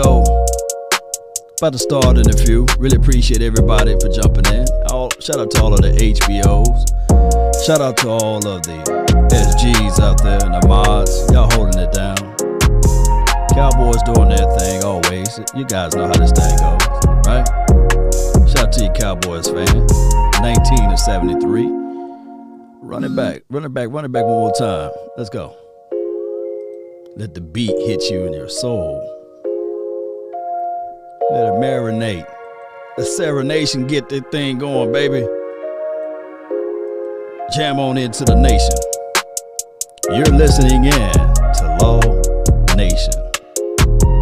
go. About to start in a few. Really appreciate everybody for jumping in. Shout out to all of the HBOs. Shout out to all of the SGs out there and the mods. Y'all holding it down. Cowboys doing their thing always. You guys know how this thing goes, right? Shout out to you Cowboys fan. 19 of 73. Run it back one more time. Let's go. Let the beat hit you in your soul. Let it marinate. The Serenation get this thing going, baby. Jam on into the nation. You're listening in to Law Nation.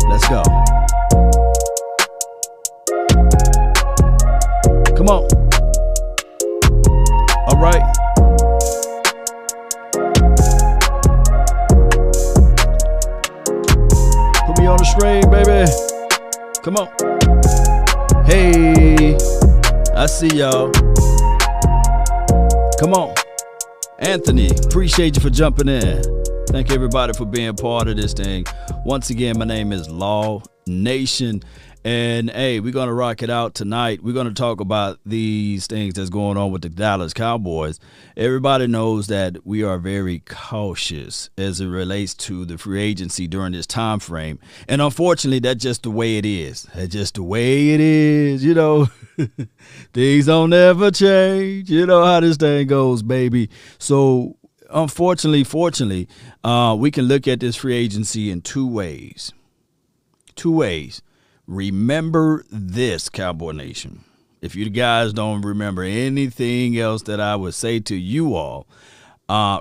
Let's go. Come on. All right. Put me on the string, baby. Come on. Hey, I see y'all. Come on. Anthony, appreciate you for jumping in. Thank everybody for being part of this thing. Once again, my name is Law Nation. And hey, we're going to rock it out tonight. We're going to talk about these things that's going on with the Dallas Cowboys. Everybody knows that we are very cautious as it relates to the free agency during this time frame. And unfortunately, that's just the way it is. That's just the way it is, you know. Things don't ever change. You know how this thing goes, baby. So unfortunately, fortunately, we can look at this free agency in two ways. Two ways. Remember this, Cowboy Nation. If you guys don't remember anything else that I would say to you all,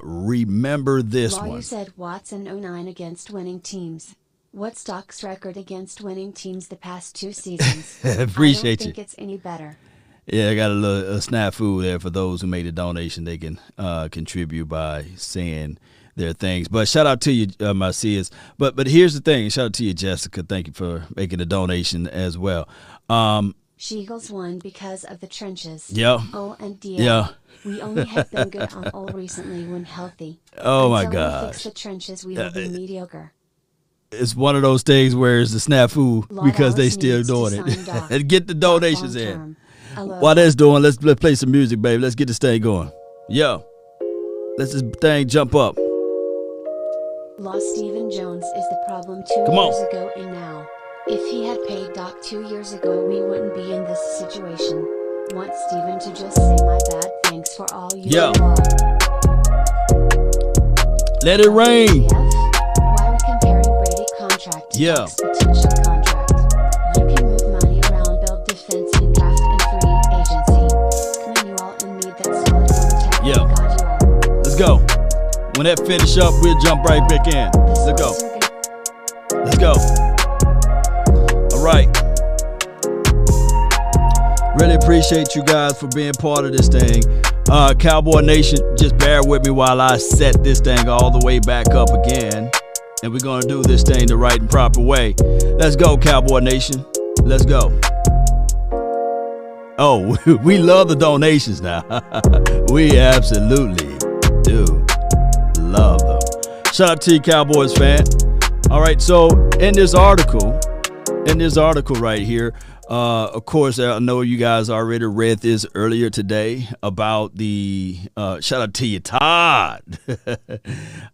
remember this one. You said Watson 09 against winning teams. What's Doc's record against winning teams the past 2 seasons? Appreciate you. I don't think it's any better. Yeah, I got a snafu there for those who made a donation. They can contribute by saying their things. But shout out to you, my Sears. But here's the thing. Shout out to you, Jessica. Thank you for making a donation as well. Sheagles won because of the trenches. Yeah. O and D. Yeah. We only have been good on all recently when healthy. Oh, my Until we gosh. fix the trenches, we will be mediocre. It's one of those things where it's a snafu because they still doing it. And get the donations in. While that's doing, let's play some music, baby. Let's get this thing going. Yo. Let's this thing jump up. Lost Stephen Jones is the problem 2 years ago and now. If he had paid Doc 2 years ago, we wouldn't be in this situation. Want Stephen to just say my bad, thanks for all you do. Let it rain. Why are we comparing Brady contract to Doc's potential contract? You can move money around, build defense and draft and free agency. Come on, you all and need that solid one. God, you are. Let's go. When that finish up, we'll jump right back in. Let's go. Let's go. All right. Really appreciate you guys for being part of this thing. Cowboy Nation, just bear with me while I set this thing all the way back up again. And we're going to do this thing the right and proper way. Let's go, Cowboy Nation. Let's go. Oh, we love the donations now. We absolutely do. Love them. Shout out to you, Cowboys fan. All right, so in this article right here, of course, I know you guys already read this earlier today about the shout out to you, Todd.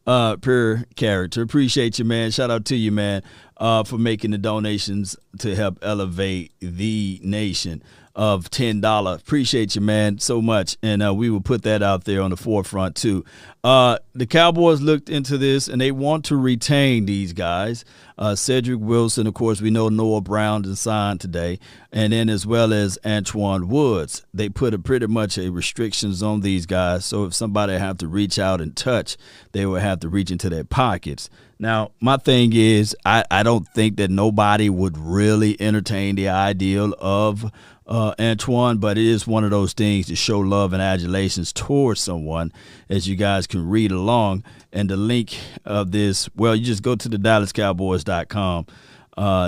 Per character. Appreciate you, man. Shout out to you, man, for making the donations to help elevate the nation of $10. Appreciate you, man, so much. And we will put that out there on the forefront, too. The Cowboys looked into this, and they want to retain these guys. Cedric Wilson, of course, we know Noah Brown is signed today, and then as well as Antwaun Woods. They put pretty much a restrictions on these guys, so if somebody have to reach out and touch, they will have to reach into their pockets. Now, my thing is, I don't think that nobody would really entertain the ideal of Antwaun, but it is one of those things to show love and adulations towards someone, as you guys can read along. And the link of this, well, you just go to the DallasCowboys.com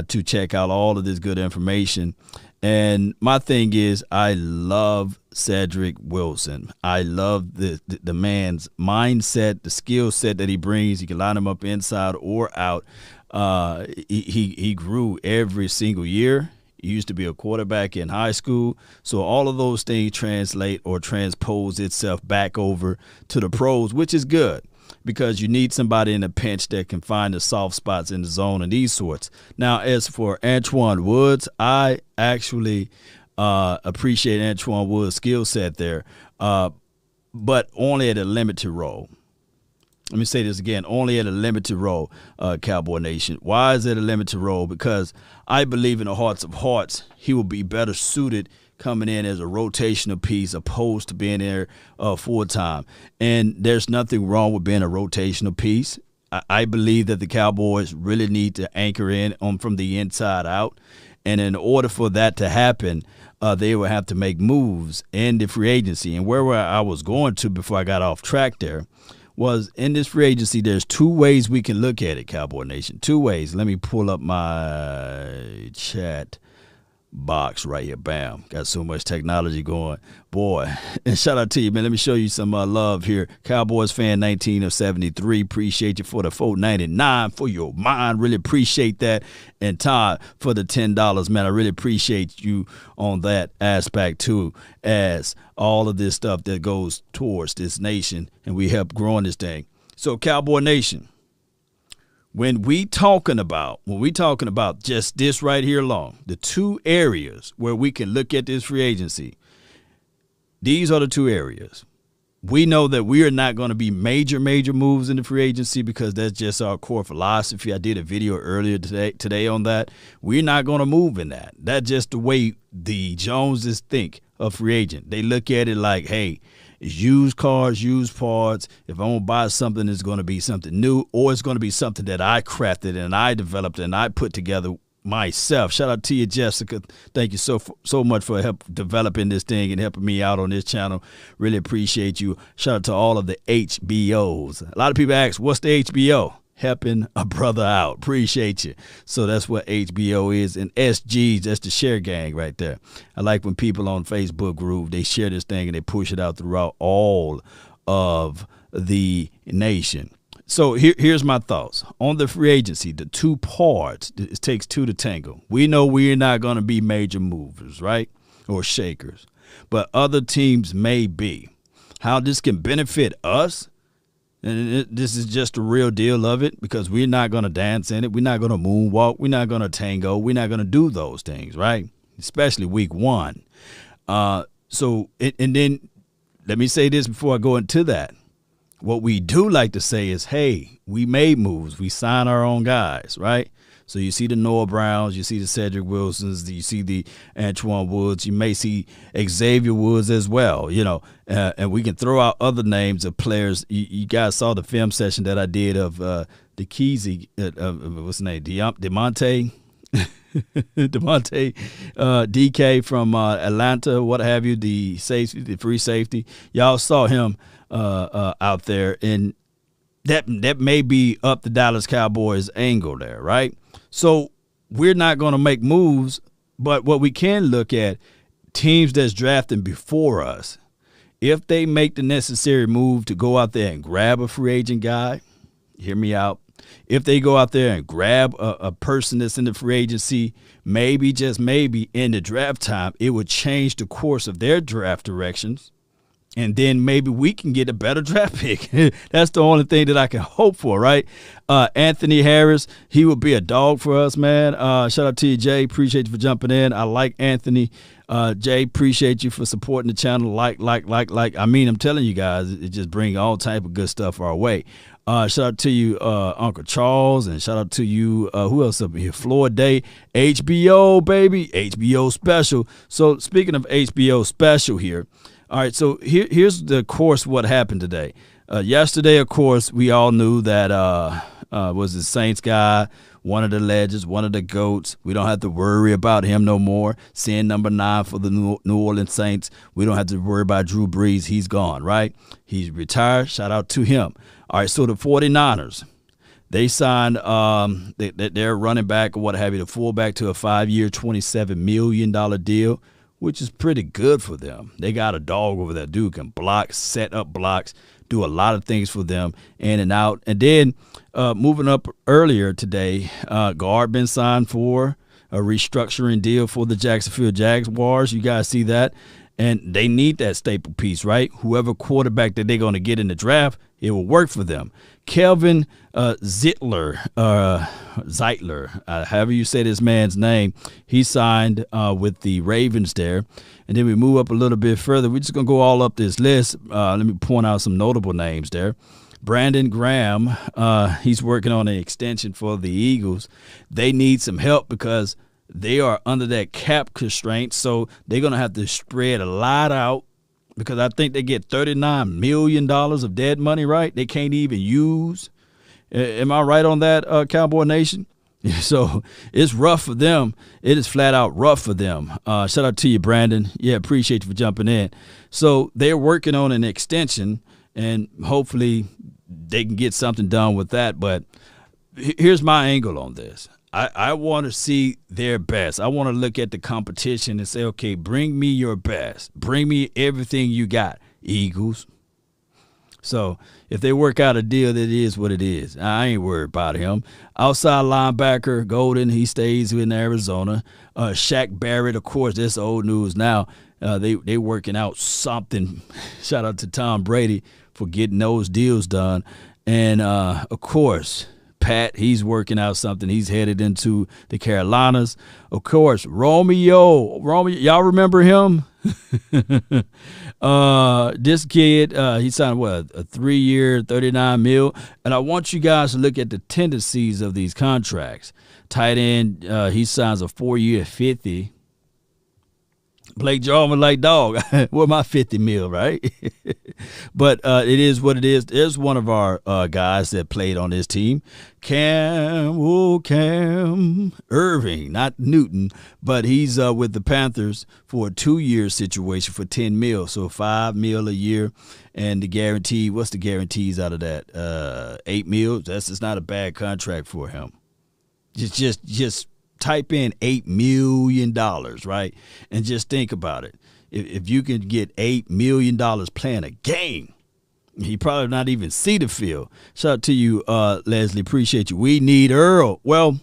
to check out all of this good information. And my thing is, I love Cedric Wilson. I love the man's mindset, the skill set that he brings. You can line him up inside or out. He grew every single year. He used to be a quarterback in high school. So all of those things translate or transpose itself back over to the pros, which is good because you need somebody in a pinch that can find the soft spots in the zone and these sorts. Now, as for Antwaun Woods, I actually appreciate Antwaun Woods' skill set there, but only at a limited role. Let me say this again, only at a limited role, Cowboy Nation. Why is it a limited role? Because I believe in the hearts of hearts, he will be better suited coming in as a rotational piece opposed to being there full-time. And there's nothing wrong with being a rotational piece. I believe that the Cowboys really need to anchor in from the inside out. And in order for that to happen, they will have to make moves in the free agency. And where I was going to before I got off track there was in this free agency, there's two ways we can look at it, Cowboy Nation. Two ways. Let me pull up my chat box right here. Bam. Got so much technology going. Boy, and shout out to you, man. Let me show you some love here. Cowboys fan 19 of 73. Appreciate you for the $4.99 for your mind. Really appreciate that. And Todd for the $10, man. I really appreciate you on that aspect too, as all of this stuff that goes towards this nation and we help growing this thing. So Cowboy Nation, when we talking about just this right here alone, the two areas where we can look at this free agency, these are the two areas. We know that we are not going to be major moves in the free agency because that's just our core philosophy. I did a video earlier today on that. We're not going to move in that. That's just the way the Joneses think of free agent. They look at it like, hey, it's used cars, used parts. If I want to buy something, it's going to be something new, or it's going to be something that I crafted and I developed and I put together myself. Shout out to you, Jessica. Thank you so much for help developing this thing and helping me out on this channel. Really appreciate you. Shout out to all of the HBOs. A lot of people ask, what's the HBO? Helping a brother out. Appreciate you. So that's what HBO is. And SGs, that's the share gang right there. I like when people on Facebook group, they share this thing and they push it out throughout all of the nation. So here's my thoughts on the free agency. The two parts, it takes two to tango. We know we're not going to be major movers, right? Or shakers. But other teams may be. How this can benefit us, and this is just the real deal of it, because we're not going to dance in it. We're not going to moonwalk. We're not going to tango. We're not going to do those things, right? Especially week one. And then let me say this before I go into that. What we do like to say is, hey, we made moves. We signed our own guys, right? So you see the Noah Browns, you see the Cedric Wilsons, you see the Antwaun Woods, you may see Xavier Woods as well, and we can throw out other names of players. You guys saw the film session that I did of DeKeezy, what's his name, DeMonte DK from Atlanta, what have you, the safety, the free safety. Y'all saw him out there, and that may be up the Dallas Cowboys angle there, right? So we're not going to make moves, but what we can look at, teams that's drafting before us, if they make the necessary move to go out there and grab a free agent guy, hear me out. If they go out there and grab a person that's in the free agency, maybe, just maybe, in the draft time, it would change the course of their draft directions. And then maybe we can get a better draft pick. That's the only thing that I can hope for, right? Anthony Harris, he will be a dog for us, man. Shout out to you, Jay. Appreciate you for jumping in. I like Anthony. Jay, appreciate you for supporting the channel. Like. I mean, I'm telling you guys, it just brings all type of good stuff our way. Shout out to you, Uncle Charles, and shout out to you, who else up here? Floyd Day, HBO, baby, HBO special. So speaking of HBO special here, all right, so here's the course what happened today. Yesterday, of course, we all knew that was the Saints guy, one of the legends, one of the GOATs. We don't have to worry about him no more. Seeing number 9 for the New Orleans Saints. We don't have to worry about Drew Brees. He's gone, right? He's retired. Shout out to him. All right, so the 49ers, they signed their running back or what have you, the fullback, to a 5-year, $27 million deal, which is pretty good for them. They got a dog over there. Dude can block, set up blocks, do a lot of things for them in and out. And then moving up earlier today, guard been signed for a restructuring deal for the Jacksonville Jaguars. You guys see that? And they need that staple piece, right? Whoever quarterback that they're going to get in the draft, it will work for them. Kelvin Zeitler, however you say this man's name, he signed with the Ravens there. And then we move up a little bit further. We're just going to go all up this list. Let me point out some notable names there. Brandon Graham, he's working on an extension for the Eagles. They need some help because they are under that cap constraint, so they're going to have to spread a lot out because I think they get $39 million of dead money, right? They can't even use. Am I right on that, Cowboy Nation? So it's rough for them. It is flat out rough for them. Shout out to you, Brandon. Yeah, appreciate you for jumping in. So they're working on an extension, and hopefully they can get something done with that. But here's my angle on this. I want to see their best. I want to look at the competition and say, okay, bring me your best. Bring me everything you got, Eagles. So if they work out a deal, that is what it is. I ain't worried about him. Outside linebacker, Golden, he stays in Arizona. Shaq Barrett, of course, that's old news now. They working out something. Shout out to Tom Brady for getting those deals done. And, of course, Pat, he's working out something. He's headed into the Carolinas. Of course, Romeo, y'all remember him? This kid, he signed, a 3-year, $39 million. And I want you guys to look at the tendencies of these contracts. Tight end, he signs a 4-year, $50. Blake Jarman like, dog, where my $50 million, right? But it is what it is. There's one of our guys that played on this team, Cam Irving, not Newton, but he's with the Panthers for a 2-year situation for $10 million, so $5 million a year, and the guarantee. What's the guarantees out of that? $8 million. That's just not a bad contract for him. Just type in $8 million, right? And just think about it. If you can get $8 million playing a game, he probably not even see the field. Shout out to you, Leslie. Appreciate you. We need Earl. Well,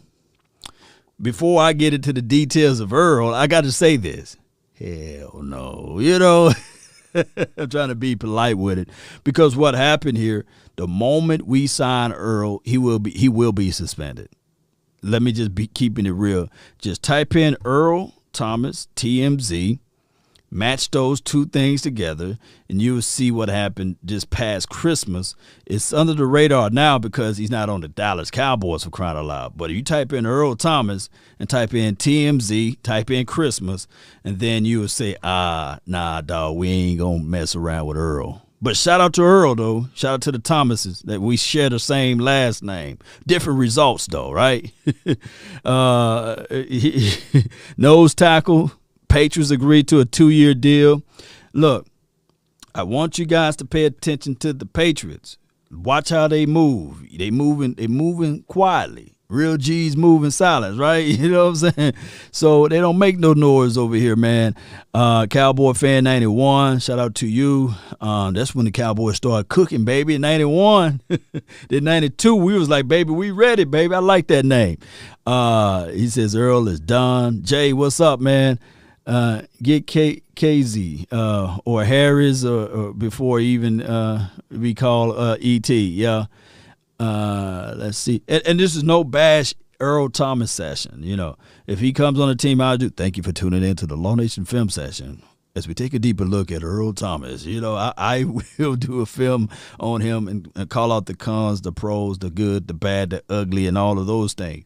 before I get into the details of Earl, I got to say this. Hell no. I'm trying to be polite with it because what happened here, the moment we sign Earl, he will be suspended. Let me just be keeping it real. Just type in Earl Thomas, TMZ, match those two things together, and you will see what happened just past Christmas. It's under the radar now because he's not on the Dallas Cowboys, for crying out loud. But if you type in Earl Thomas and type in TMZ, type in Christmas, and then you will say, nah, dog, we ain't going to mess around with Earl. But shout out to Earl, though. Shout out to the Thomases that we share the same last name. Different results, though, right? Nose tackle. Patriots agreed to a 2-year deal. Look, I want you guys to pay attention to the Patriots. Watch how they move. They moving quietly. Real G's moving silence, right? You know what I'm saying? So they don't make no noise over here, man. Cowboy fan 91, shout out to you. That's when the Cowboys started cooking, baby, in 91. Then 92, we was like, baby, we ready, baby. I like that name. He says Earl is done. Jay, what's up, man? Get KZ or Harris or before even we call ET, yeah. Let's see. And this is no bash Earl Thomas session. If he comes on the team, I'll do. Thank you for tuning in to the Law Nation Film Session. As we take a deeper look at Earl Thomas, I will do a film on him and call out the cons, the pros, the good, the bad, the ugly, and all of those things.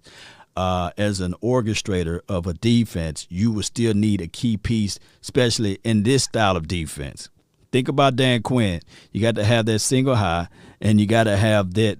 As an orchestrator of a defense, you will still need a key piece, especially in this style of defense. Think about Dan Quinn. You got to have that single high, and you got to have that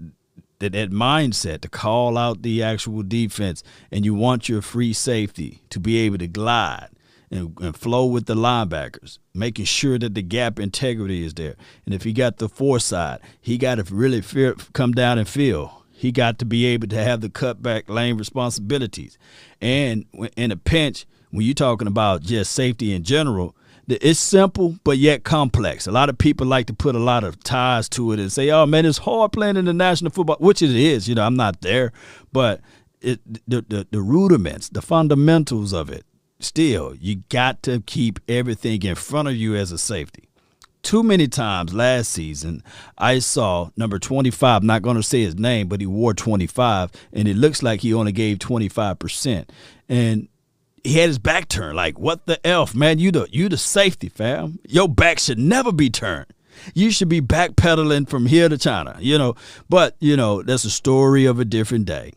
mindset to call out the actual defense, and you want your free safety to be able to glide and flow with the linebackers, making sure that the gap integrity is there. And if he got the foresight, he got to really come down and feel. He got to be able to have the cutback lane responsibilities. And in a pinch, when you're talking about just safety in general, It's simple, but yet complex. A lot of people like to put a lot of ties to it and say, oh, man, it's hard playing in the National Football, which it is. I'm not there. But the rudiments, the fundamentals of it, still, you got to keep everything in front of you as a safety. Too many times last season, I saw number 25, I'm not going to say his name, but he wore 25, and it looks like he only gave 25%. And he had his back turned. Like, what the F, man? You the safety, fam. Your back should never be turned. You should be backpedaling from here to China, But, that's a story of a different day.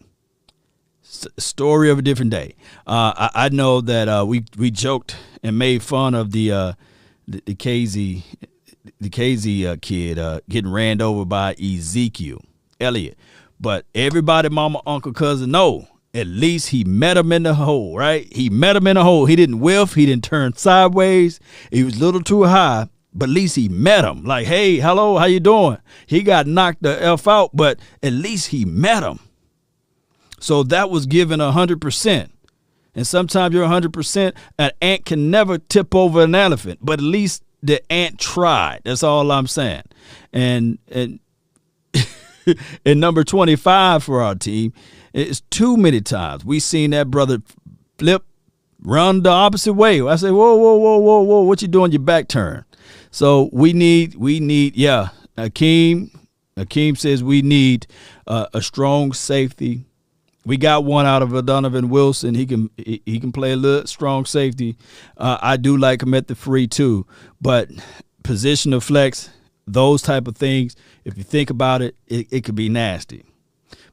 Story of a different day. I know that we joked and made fun of the KZ kid getting ran over by Ezekiel Elliott, but everybody, mama, uncle, cousin, know at least he met him in the hole, right? He met him in the hole. He didn't whiff. He didn't turn sideways. He was a little too high, but at least he met him. Like, hey, hello, how you doing? He got knocked the F out, but at least he met him. So that was given 100%. And sometimes you're 100%. An ant can never tip over an elephant, but at least the ant tried. That's all I'm saying. And and number 25 for our team, it's too many times we seen that brother flip, run the opposite way. I say, whoa, what you doing? Your back turn. So we need, yeah. Akeem says we need a strong safety. We got one out of Donovan Wilson. He can play a little strong safety. I do like him at the free too, but position of flex, those type of things, if you think about it, it could be nasty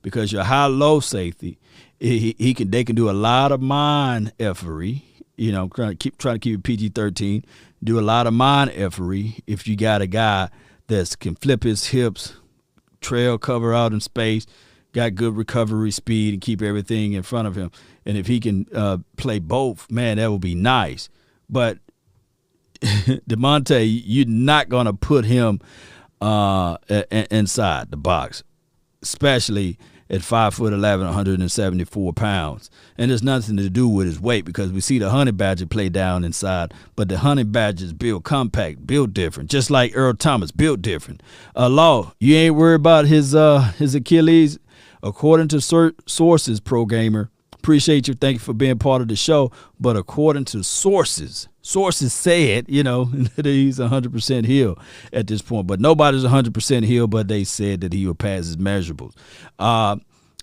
because your high-low safety, they can do a lot of mind effery. Trying to keep it PG-13. Do a lot of mind effery if you got a guy that can flip his hips, trail cover out in space, got good recovery speed, and keep everything in front of him. And if he can play both, man, that would be nice. But DeMonte, you're not going to put him inside the box, especially at 5'11", 174 pounds. And there's nothing to do with his weight because we see the Honey Badger play down inside, but the Honey Badger's built compact, built different, just like Earl Thomas, built different. Law, you ain't worried about his Achilles? According to sources, Pro Gamer, appreciate you. Thank you for being part of the show. But according to sources said, that he's 100% healed at this point. But nobody's 100% healed, but they said that he will pass his measurables.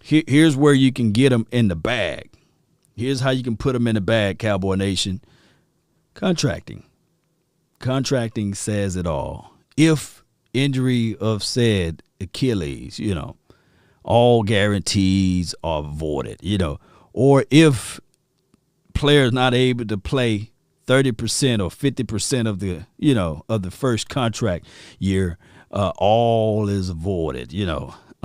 Here's where you can get him in the bag. Here's how you can put him in the bag, Cowboy Nation. Contracting. Contracting says it all. If injury of said Achilles, all guarantees are voided, or if players not able to play 30% or 50% of the first contract year, all is voided.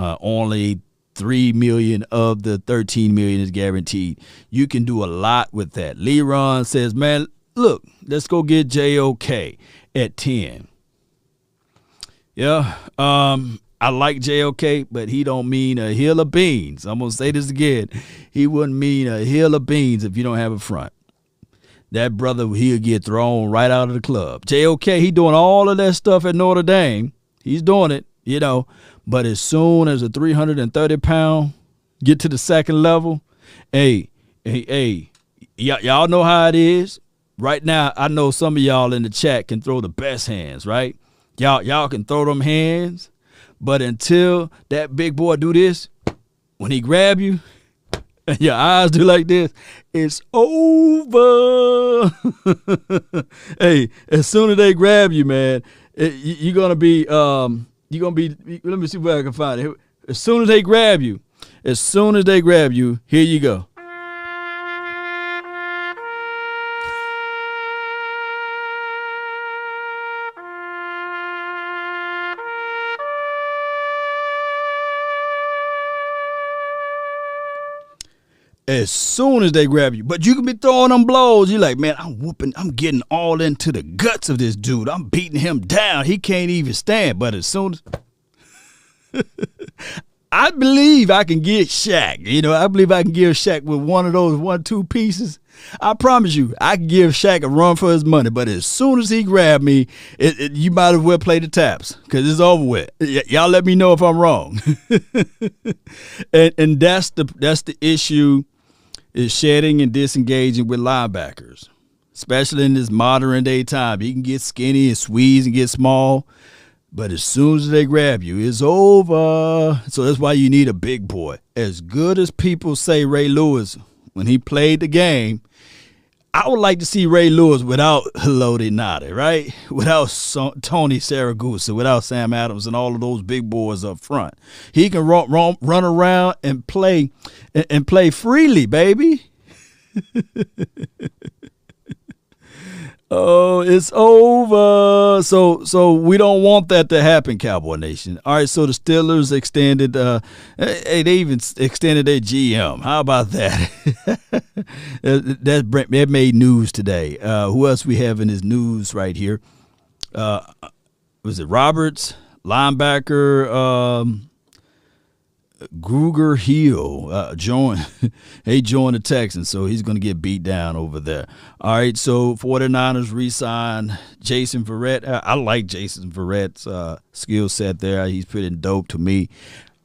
Only $3 million of the $13 million is guaranteed. You can do a lot with that. Leron says, man, look, let's go get JOK at 10. Yeah. I like JOK, but he don't mean a hill of beans. I'm going to say this again. He wouldn't mean a hill of beans if you don't have a front. That brother, he'll get thrown right out of the club. JOK, he doing all of that stuff at Notre Dame. He's doing it, But as soon as a 330-pound get to the second level, hey, y'all know how it is. Right now, I know some of y'all in the chat can throw the best hands, right? Y'all can throw them hands. But until that big boy do this, when he grab you, and your eyes do like this, it's over. Hey, as soon as they grab you, man, you're gonna be, let me see where I can find it. As soon as they grab you, here you go. As soon as they grab you. But you can be throwing them blows. You're like, man, I'm getting all into the guts of this dude. I'm beating him down. He can't even stand. But as soon as I believe I can get Shaq. You know, I believe I can give Shaq with one of those 1-2 pieces. I promise you, I can give Shaq a run for his money. But as soon as he grabbed me, you might as well play the taps because it's over with. Y'all let me know if I'm wrong. and that's the issue, is shedding and disengaging with linebackers, especially in this modern day time. You can get skinny and squeeze and get small, but as soon as they grab you, it's over. So that's why you need a big boy. As good as people say Ray Lewis, when he played the game, I would like to see Ray Lewis without Haloti Ngata, right? Without Tony Saragusa, without Sam Adams and all of those big boys up front. He can run around and play freely, baby. Oh, it's over. So we don't want that to happen, Cowboy Nation. All right, so the Steelers extended, they even extended their GM. How about that? That made news today. Who else we have in this news right here? Was it Roberts, linebacker, Gruger Hill joined the Texans, so he's going to get beat down over there. All right, so 49ers re-signed Jason Verrett. I like Jason Verrett's skill set there. He's pretty dope to me.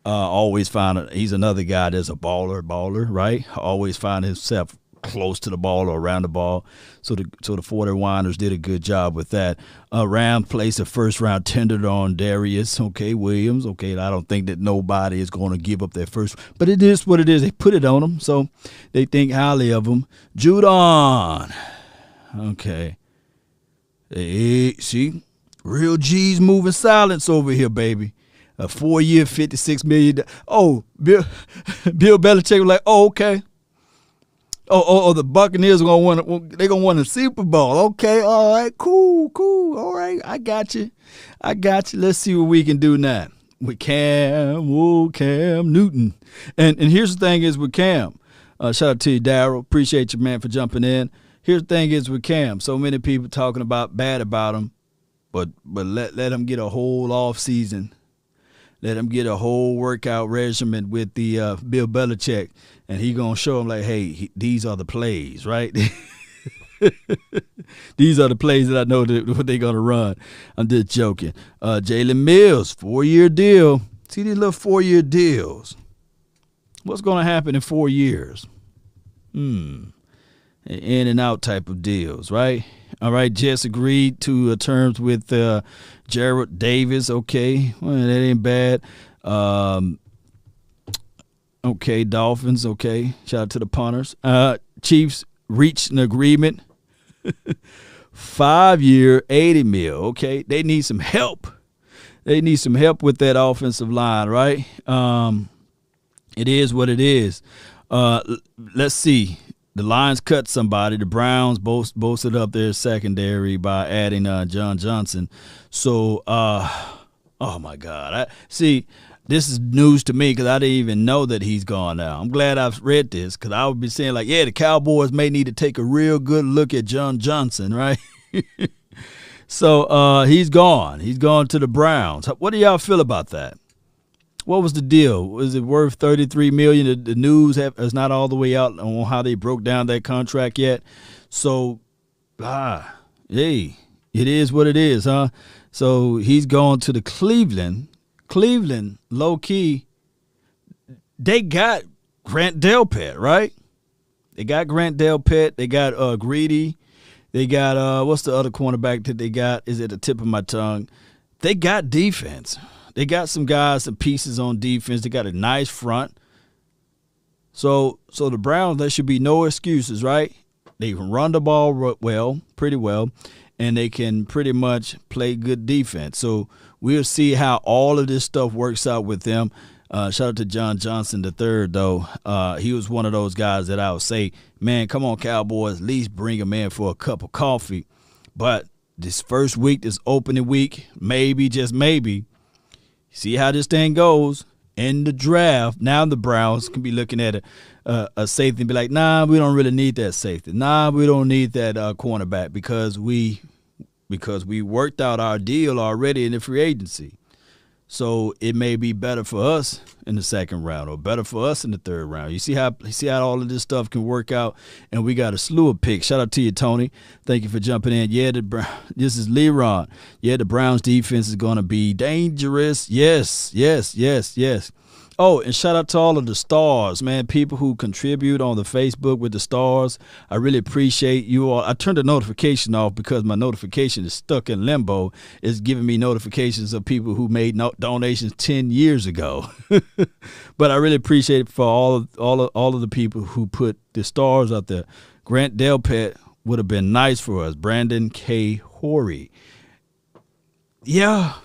Always find he's another guy that's a baller, right? Always find himself close to the ball or around the ball. So the 49ers did a good job with that. Rams placed a first-round tender on Darius, Williams. I don't think that nobody is going to give up their first. But it is what it is. They put it on them, so they think highly of them. Judon. Okay. Hey, see? Real G's moving silence over here, baby. A 4-year, $56 million. Oh, Bill Belichick was like, oh, okay. Oh, the Buccaneers are gonna win a Super Bowl. Okay, all right, cool. All right, I got you. Let's see what we can do now with Cam Newton. And here's the thing is with Cam. Shout out to you, Daryl. Appreciate you, man, for jumping in. Here's the thing is with Cam. So many people talking bad about him, but let him get a whole off season. Let him get a whole workout regimen with the Bill Belichick, and he going to show him like, hey, these are the plays, right? These are the plays that I know what they're going to run. I'm just joking. Jalen Mills, 4-year deal. See these little 4-year deals. What's going to happen in 4 years? In and out type of deals, right? All right, Jets agreed to terms with Jared Davis. Okay, well, that ain't bad. Okay, Dolphins. Okay, shout out to the punters. Chiefs reached an agreement. 5-year, $80 million. Okay, they need some help. They need some help with that offensive line, right? It is what it is. Let's see. The Lions cut somebody. The Browns boasted up their secondary by adding John Johnson. So, oh, my God. This is news to me because I didn't even know that he's gone now. I'm glad I've read this because I would be saying, like, yeah, the Cowboys may need to take a real good look at John Johnson, right? So he's gone. He's gone to the Browns. What do y'all feel about that? What was the deal? Was it worth $33 million? The news is not all the way out on how they broke down that contract yet. So, hey, it is what it is, huh? So he's gone to the Cleveland. Cleveland, low key, they got Grant Delpit, right? They got Grant Delpit. They got Greedy. They got what's the other cornerback that they got? Is at the tip of my tongue. They got defense. They got some guys, some pieces on defense. They got a nice front. So the Browns, there should be no excuses, right? They can run the ball pretty well, and they can pretty much play good defense. So we'll see how all of this stuff works out with them. Shout out to John Johnson III, though. He was one of those guys that I would say, man, come on, Cowboys, at least bring him in for a cup of coffee. But this first week, this opening week, maybe, just maybe, see how this thing goes in the draft. Now the Browns can be looking at a safety and be like, nah, we don't really need that safety. Nah, we don't need that cornerback because we worked out our deal already in the free agency. So it may be better for us in the second round, or better for us in the third round. You see how all of this stuff can work out, and we got a slew of picks. Shout out to you, Tony. Thank you for jumping in. Yeah, this is Leron. Yeah, the Browns defense is going to be dangerous. Yes. Oh, and shout out to all of the stars, man, people who contribute on the Facebook with the stars. I really appreciate you all. I turned the notification off because my notification is stuck in limbo. It's giving me notifications of people who made donations 10 years ago. But I really appreciate it for all of the people who put the stars out there. Grant Delpit would have been nice for us. Brandon K. Horry. Yeah.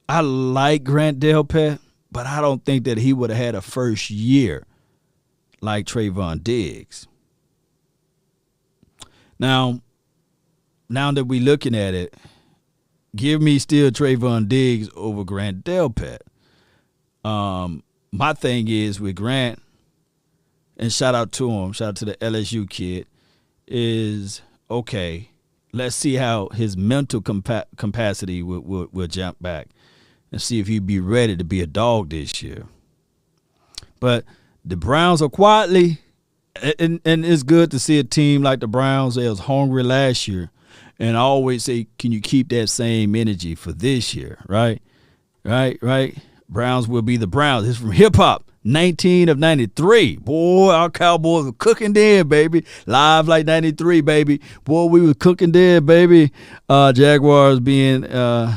I like Grant Delpit, but I don't think that he would have had a first year like Trayvon Diggs. Now that we're looking at it, give me still Trayvon Diggs over Grant Delpit. My thing is with Grant, and shout out to him, shout out to the LSU kid, is okay, let's see how his mental capacity will jump back and see if he'd be ready to be a dog this year. But the Browns are quietly, and it's good to see a team like the Browns. They was hungry last year, and I always say, can you keep that same energy for this year, right? Browns will be the Browns. It's from Hip Hop. 19 of 93. Boy, our Cowboys were cooking then, baby. Live like 93, baby. Boy, we were cooking then, baby. Jaguars began to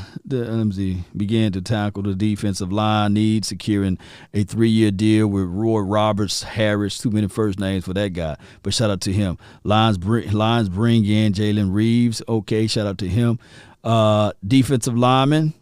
tackle the defensive line needs, securing a 3-year deal with Roy Roberts Harris. Too many first names for that guy, but shout out to him. Lions bring in Jalen Reeves. Okay, shout out to him. Defensive lineman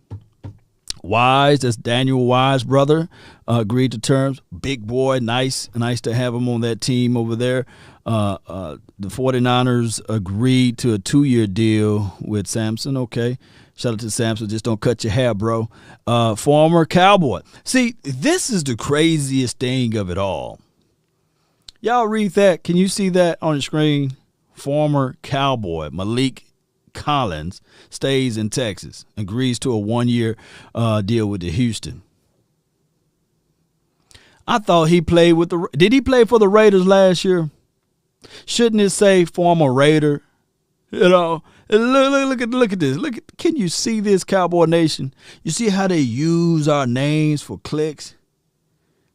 Wise, that's Daniel Wise, brother, agreed to terms. Big boy, nice to have him on that team over there. The 49ers agreed to a 2-year deal with Sampson. Okay, shout out to Sampson. Just don't cut your hair, bro. Former Cowboy. See, this is the craziest thing of it all. Y'all read that? Can you see that on the screen? Former Cowboy Malik Collins stays in Texas, agrees to a 1-year deal with the Houston. I thought he played with the. Did he play for the Raiders last year? Shouldn't it say former Raider? You know, look at this. Can you see this, Cowboy Nation? You see how they use our names for clicks?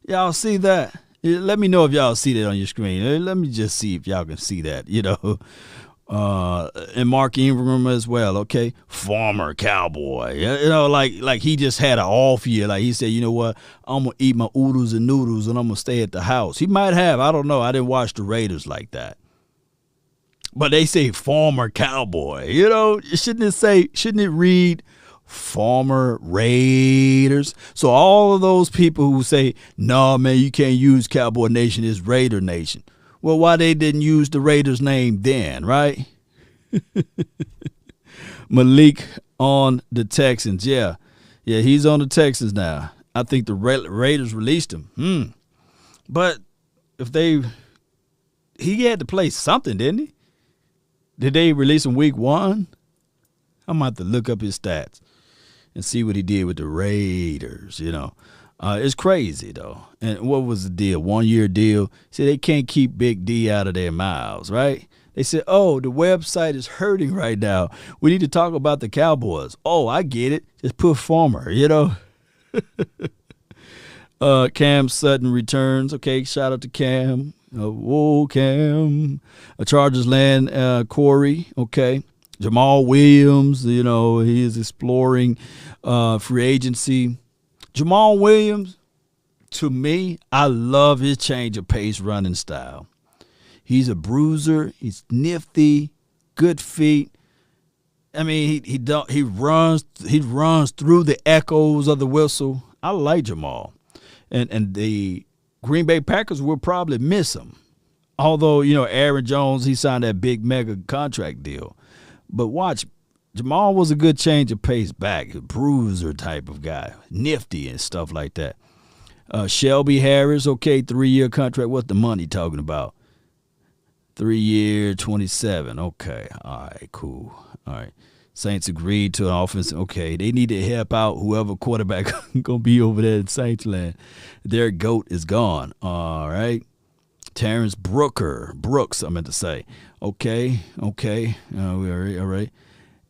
Y'all see that? Let me know if y'all see that on your screen. Let me just see if y'all can see that. You know. And Mark Ingram as well, okay? Former Cowboy. You know, like he just had an off year. Like he said, you know what? I'm going to eat my oodles and noodles and I'm going to stay at the house. He might have. I don't know. I didn't watch the Raiders like that. But they say former Cowboy. You know, shouldn't it read former Raiders? So all of those people who say, no, man, you can't use Cowboy Nation, it's Raider Nation. Well, why they didn't use the Raiders' name then, right? Malik on the Texans. Yeah, he's on the Texans now. I think the Raiders released him. But he had to play something, didn't he? Did they release him week 1? I'm going to have to look up his stats and see what he did with the Raiders, you know. It's crazy, though. And what was the deal? 1-year deal. See, they can't keep Big D out of their mouths, right? They said, oh, the website is hurting right now. We need to talk about the Cowboys. Oh, I get it. Just put former, you know. Cam Sutton returns. Okay, shout out to Cam. Whoa, Cam. Chargers land Corey. Okay. Jamal Williams, you know, he is exploring free agency. Jamal Williams, to me, I love his change of pace running style. He's a bruiser. He's nifty, good feet. I mean, he runs through the echoes of the whistle. I like Jamal, and the Green Bay Packers will probably miss him. Although, you know, Aaron Jones, he signed that big mega contract deal. But watch, Jamal was a good change of pace back, a bruiser type of guy, nifty and stuff like that. Shelby Harris, okay, 3-year contract. What's the money talking about? 3 year, 27. Okay, all right, cool. All right. Saints agreed to an offense. Okay, they need to help out whoever quarterback going to be over there in Saints land. Their GOAT is gone. All right. Terrence Brooks, I meant to say. Okay. All right.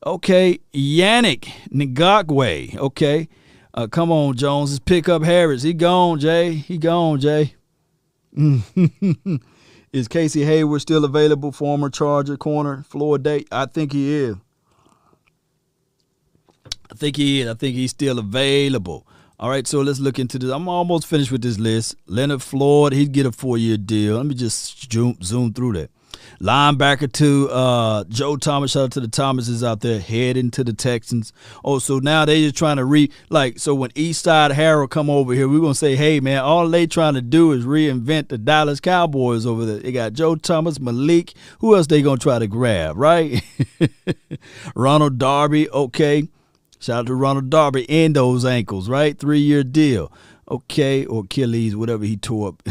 Okay, Yannick Ngakwe. Okay. Come on, Jones. Let's pick up Harris. He gone, Jay. Is Casey Hayward still available? Former Charger corner, Florida. I think he is. I think he's still available. All right, so let's look into this. I'm almost finished with this list. Leonard Floyd, he'd get a 4-year deal. Let me just zoom through that. Linebacker to Joe Thomas. Shout out to the Thomases out there heading to the Texans. Oh, so now they just trying to so when Eastside Harold come over here, we're going to say, hey, man, all they trying to do is reinvent the Dallas Cowboys over there. They got Joe Thomas, Malik. Who else they going to try to grab, right? Ronald Darby, okay. Shout out to Ronald Darby and those ankles, right? 3-year deal. Okay, or Achilles, whatever he tore up.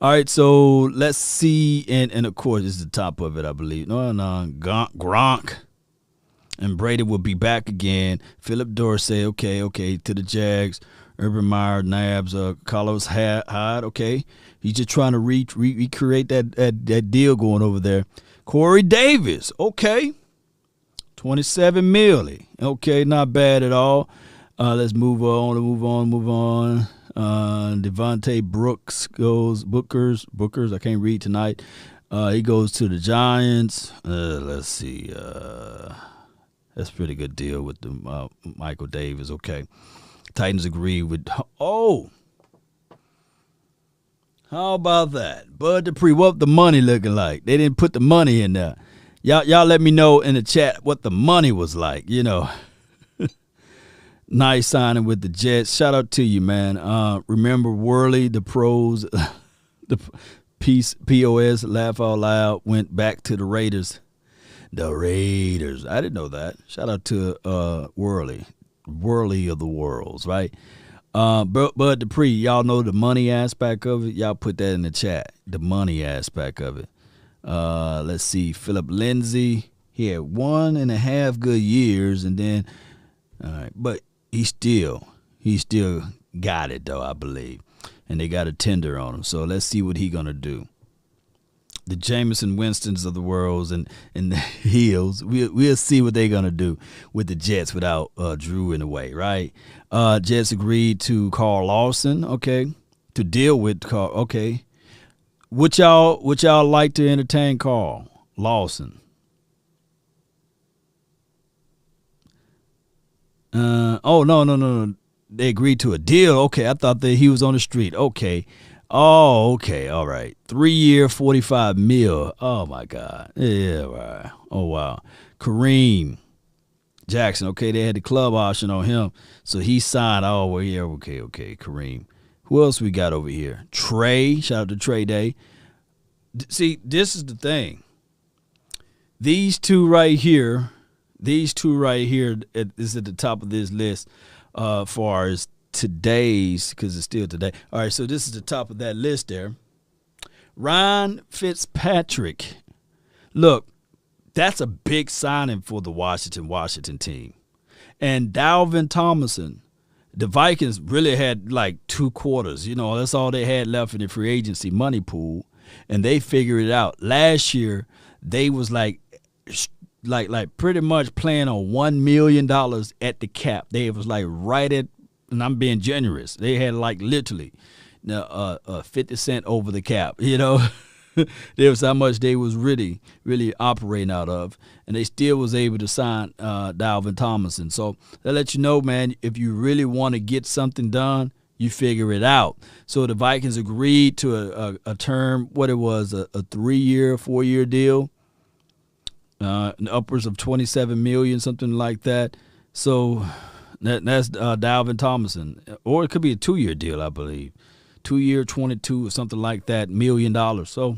All right, so let's see. And of course, this is the top of it, I believe. No, Gronk. And Brady will be back again. Philip Dorsey, okay, to the Jags. Urban Meyer, Nabs, Carlos Hyde, okay. He's just trying to recreate that deal going over there. Corey Davis, okay. 27 million. Okay, not bad at all. Let's move on. Devontae Brooks goes Bookers. I can't read tonight. He goes to the Giants. Let's see. That's a pretty good deal with the Michael Davis. Okay. Titans agree with. Oh, how about that? Bud Dupree, what the money looking like? They didn't put the money in there. Y'all let me know in the chat what the money was like, Nice signing with the Jets. Shout out to you, man. Remember Worley, the pros, the POS, laugh out loud, went back to the Raiders. The Raiders. I didn't know that. Shout out to Worley of the Worlds, right? Bud Dupree, y'all know the money aspect of it. Y'all put that in the chat, the money aspect of it. Let's see, Philip Lindsay. He had 1.5 good years, and then, all right, but he still got it though, I believe, and they got a tender on him. So let's see what he gonna do. The Jameson Winstons of the worlds and the Hills, we'll see what they're gonna do with the Jets without Drew in the way, right? Jets agreed to Carl Lawson, okay, to deal with Carl, okay. Would y'all like to entertain Carl Lawson? No. They agreed to a deal. Okay, I thought that he was on the street. Okay. Oh, okay. All right. 3-year, $45 million. Oh my God. Yeah. Right. Oh wow. Kareem Jackson. Okay, they had the club option on him, so he signed. Oh well, yeah. Okay. Kareem. Who else we got over here? Trey. Shout out to Trey Day. See, this is the thing. These two right here is at the top of this list far as today's, because it's still today. All right, so this is the top of that list there. Ryan Fitzpatrick. Look, that's a big signing for the Washington team. And Dalvin Tomlinson. The Vikings really had like 2 quarters. That's all they had left in the free agency money pool, and they figured it out. Last year, they was like pretty much playing on $1 million at the cap. They was like right at, and I'm being generous, they had like literally 50 cents over the cap. There was how much they was really, really operating out of, and they still was able to sign Dalvin Tomlinson. So that lets you know, man, if you really want to get something done, you figure it out. So the Vikings agreed to a term, what it was, a 3-year, 4-year deal, upwards of $27 million, something like that. So that's Dalvin Tomlinson, or it could be a 2-year deal, I believe. 2-year, 22 or something like that, $1 million. So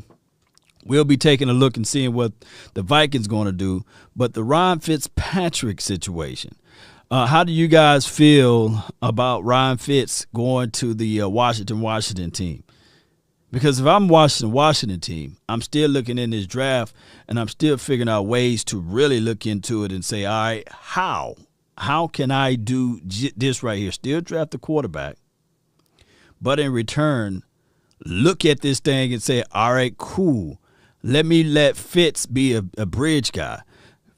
we'll be taking a look and seeing what the Vikings going to do. But the Ryan Fitzpatrick situation, how do you guys feel about Ryan Fitz going to the Washington team? Because if I'm watching the Washington team, I'm still looking in this draft, and I'm still figuring out ways to really look into it and say, all right, how can I do this right here? Still draft the quarterback, but in return, look at this thing and say, all right, cool. Let Fitz be a bridge guy.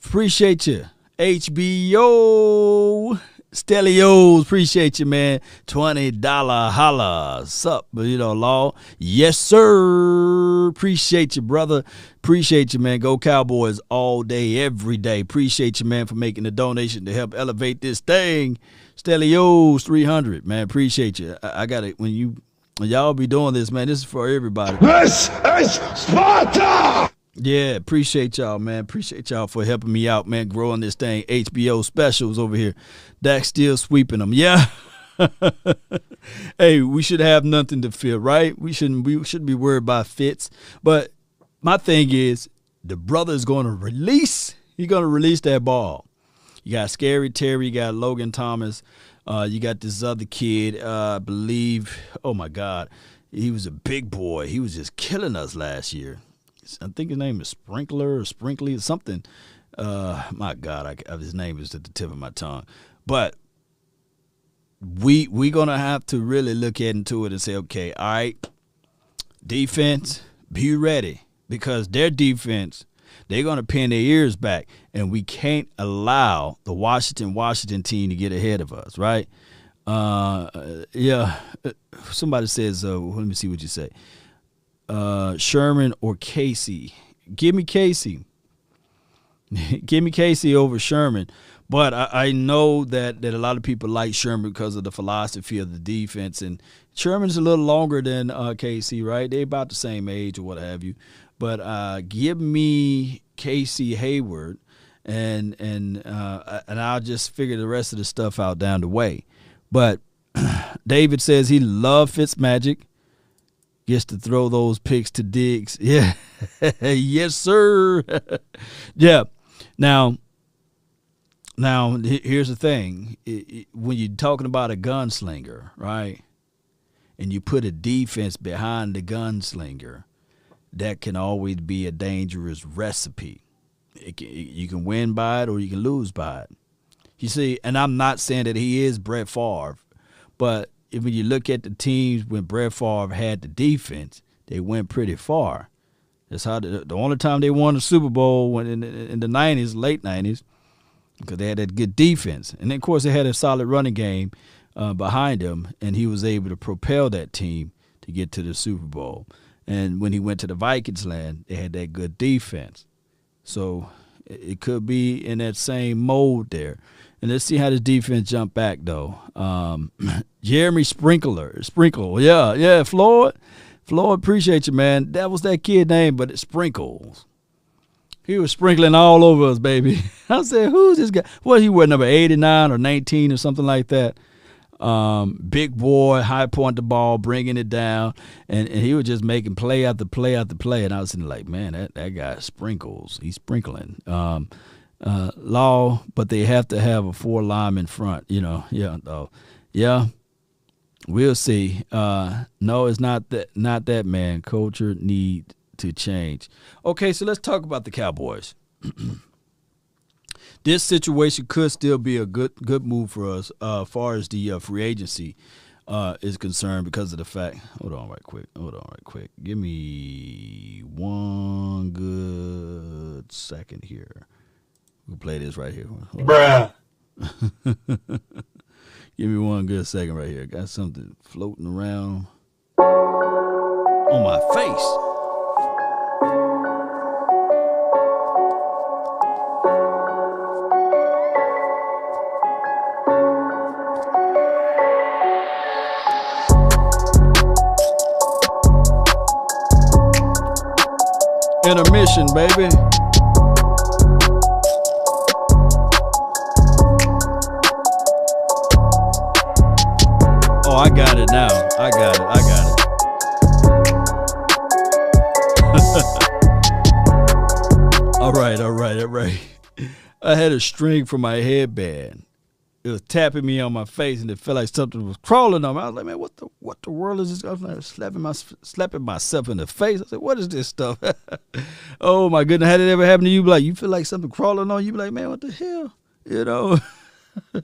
Appreciate you. HBO Stelios, appreciate you, man. $20 holla. Sup, Law. Yes, sir. Appreciate you, brother. Appreciate you, man. Go Cowboys all day, every day. Appreciate you, man, for making the donation to help elevate this thing. Stelios 300, man. Appreciate you. I got it. When y'all be doing this, man, this is for everybody. This is Sparta! Yeah, appreciate y'all, man. Appreciate y'all for helping me out, man, growing this thing. HBO specials over here. Dak still sweeping them. Yeah. Hey, we should have nothing to fear, right? We shouldn't be worried about Fitz. But my thing is, the brother is going to release. He's going to release that ball. You got Scary Terry. You got Logan Thomas. You got this other kid, I believe. Oh, my God. He was a big boy. He was just killing us last year. I think his name is Sprinkler or Sprinkly or something. My God, his name is at the tip of my tongue. But we're going to have to really look into it and say, okay, all right, defense, be ready. Because their defense, they're going to pin their ears back. And we can't allow the Washington team to get ahead of us, right? Yeah. Somebody says, let me see what you say. Sherman or Casey. Give me Casey. Give me Casey over Sherman. But I know that a lot of people like Sherman because of the philosophy of the defense. And Sherman's a little longer than Casey, right? They're about the same age or what have you. But give me Casey Hayward, and I'll just figure the rest of the stuff out down the way. But David says he loves Fitzmagic. Gets to throw those picks to Diggs. Yeah. Yes, sir. Yeah. Now, here's the thing. When you're talking about a gunslinger, right, and you put a defense behind the gunslinger, that can always be a dangerous recipe. You can win by it or you can lose by it. You see, and I'm not saying that he is Brett Favre, but when you look at the teams when Brett Favre had the defense, they went pretty far. That's how the only time they won the Super Bowl when in the 90s, late 90s, because they had that good defense. And then, of course, they had a solid running game behind him, and he was able to propel that team to get to the Super Bowl. And when he went to the Vikings land, they had that good defense. So it could be in that same mold there. And let's see how this defense jump back, though. Jeremy Sprinkle. Yeah, Floyd, appreciate you, man. That was that kid name, but it's Sprinkles. He was sprinkling all over us, baby. I said, who's this guy? What, he was number 89 or 19 or something like that. Big boy, high point the ball, bringing it down, and he was just making play after play after play. And I was sitting like, man, that guy sprinkles. He's sprinkling. Law, but they have to have a 4 lineman front, Yeah, we'll see. No, it's not that, man. Culture need to change. Okay, so let's talk about the Cowboys. This situation could still be a good move for us as far as the free agency is concerned because of the fact. Hold on right quick. Give me one good second here. We'll play this right here. Bruh. Give me one good second right here. Got something floating around on my face. Intermission, baby. Oh, I got it now. I got it. All right. I had a string for my headband, it was tapping me on my face, and it felt like something was crawling on me. I was like, man, what the world is this? I was like slapping myself in the face. I said, what is this stuff? Oh my goodness, had it ever happened to you? Like, you feel like something crawling on you? Be like, man, what the hell? You know. I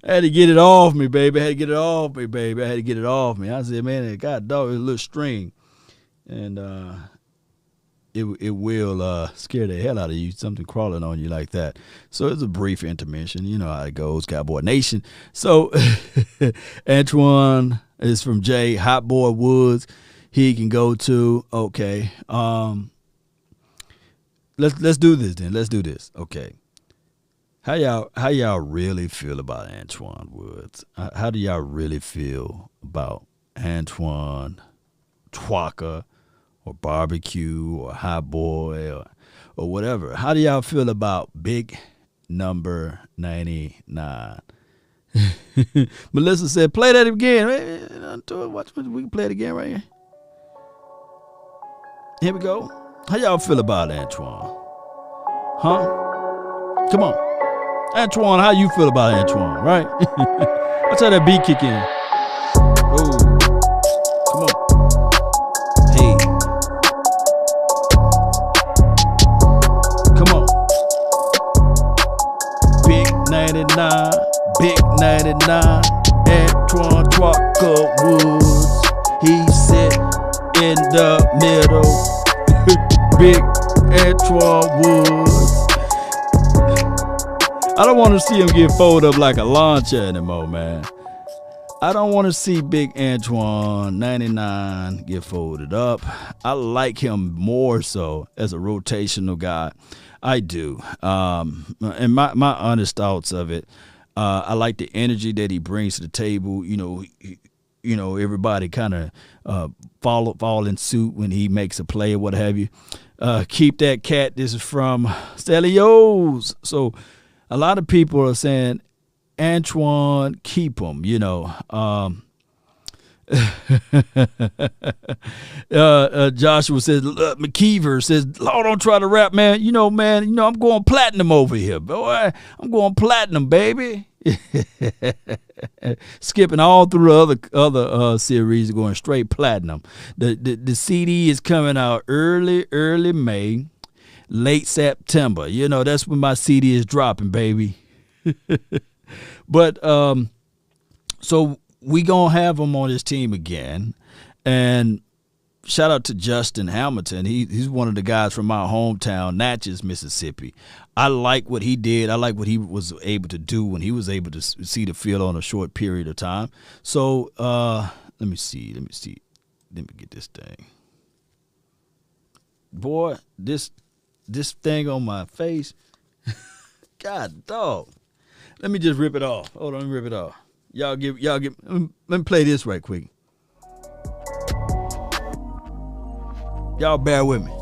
had to get it off me, baby. I had to get it off me, baby. I had to get it off me. I said, man, God dog, it's a little string. And it will scare the hell out of you, something crawling on you like that. So it's a brief intermission. You know how it goes, Cowboy Nation. So Antwaun is from Jay, Hot Boy Woods. He can go to, okay. Let's do this then. Let's do this. Okay. How y'all really feel about Antwaun Woods? How do y'all really feel about Antwaun, Twaka, or Barbecue, or Hot Boy, or whatever? How do y'all feel about Big Number 99? Melissa said, play that again. Watch, we can play it again right here. Here we go. How y'all feel about Antwaun? Huh? Come on. Antwaun, how you feel about Antwaun, right? Let's have that beat kick in. Oh, come on. Hey. Come on. Big 99, Big 99, Antwaun Twaka Woods. He sit in the middle. Big Antwaun Woods. I don't want to see him get folded up like a lawn chair anymore, man. I don't want to see Big Antwaun 99 get folded up. I like him more so as a rotational guy. I do. And my honest thoughts of it, I like the energy that he brings to the table. You know, everybody kind of fall in suit when he makes a play or what have you. Keep that cat. This is from Stelios. So a lot of people are saying, Antwaun, keep him, you know. Joshua says, McKeever says, Lord, don't try to rap, man. You know, I'm going platinum over here, boy. I'm going platinum, baby. Skipping all through the other series, going straight platinum. The CD is coming out early May. Late September, you know, that's when my CD is dropping, baby. But so we gonna have him on his team again, and shout out to Justin Hamilton. He's one of the guys from my hometown, Natchez, Mississippi. I like what he did. I like what he was able to do when he was able to see the field on a short period of time. So let me see. Let me get this thing. Boy, this thing on my face. God dog. Let me just rip it off. Hold on, let me rip it off. Y'all give let me play this right quick. Y'all bear with me.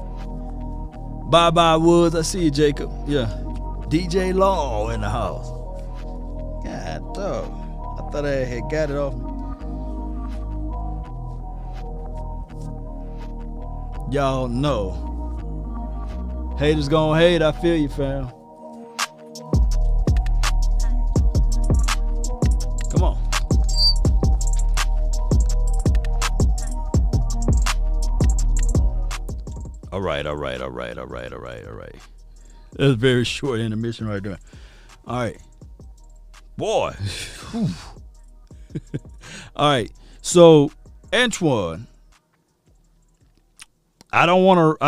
Bye Woods. I see you, Jacob. Yeah. DJ Law in the house. God dog. I thought I had got it off. Y'all know. Haters gonna hate, I feel you, fam. Come on. All right. That's a very short intermission right there. All right. Boy. All right. So, Antwaun, I don't want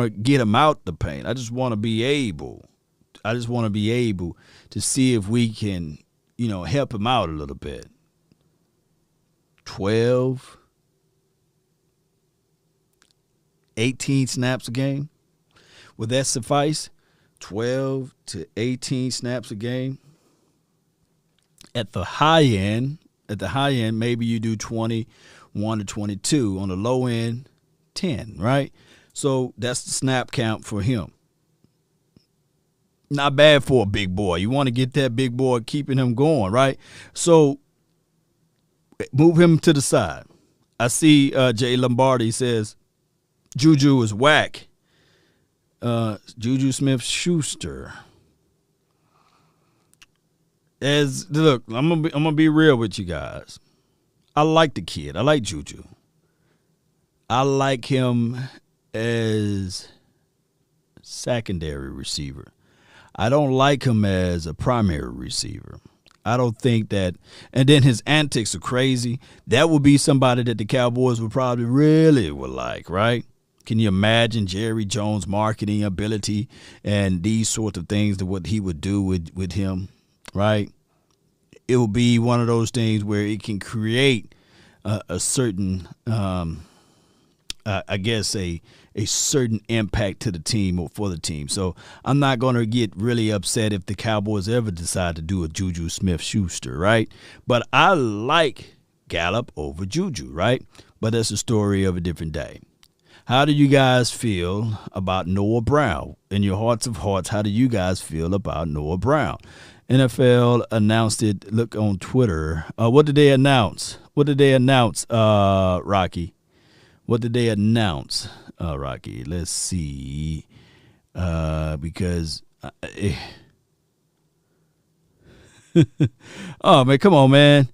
to get him out the paint. I just want to be able to see if we can, you know, help him out a little bit. 12, 18 snaps a game. Would that suffice? 12 to 18 snaps a game. At the high end, maybe you do 21 to 22. On the low end, 10, right? So that's the snap count for him. Not bad for a big boy. You want to get that big boy, keeping him going, right? So move him to the side. I see Jay Lombardi says Juju is whack. Juju Smith-Schuster. look, I'm gonna be real with you guys. I like the kid. I like Juju. I like him as secondary receiver. I don't like him as a primary receiver. I don't think that, and then his antics are crazy. That would be somebody that the Cowboys would probably really would like, right? Can you imagine Jerry Jones' marketing ability and these sorts of things, to what he would do with him, right? It will be one of those things where it can create a certain, I guess, a certain impact to the team or for the team. So I'm not going to get really upset if the Cowboys ever decide to do a Juju Smith-Schuster, right? But I like Gallup over Juju, right? But that's a story of a different day. How do you guys feel about Noah Brown? In your hearts of hearts, how do you guys feel about Noah Brown? NFL announced it. Look on Twitter. What did they announce? Rocky? What did they announce, Rocky? Let's see. Because oh man, come on, man!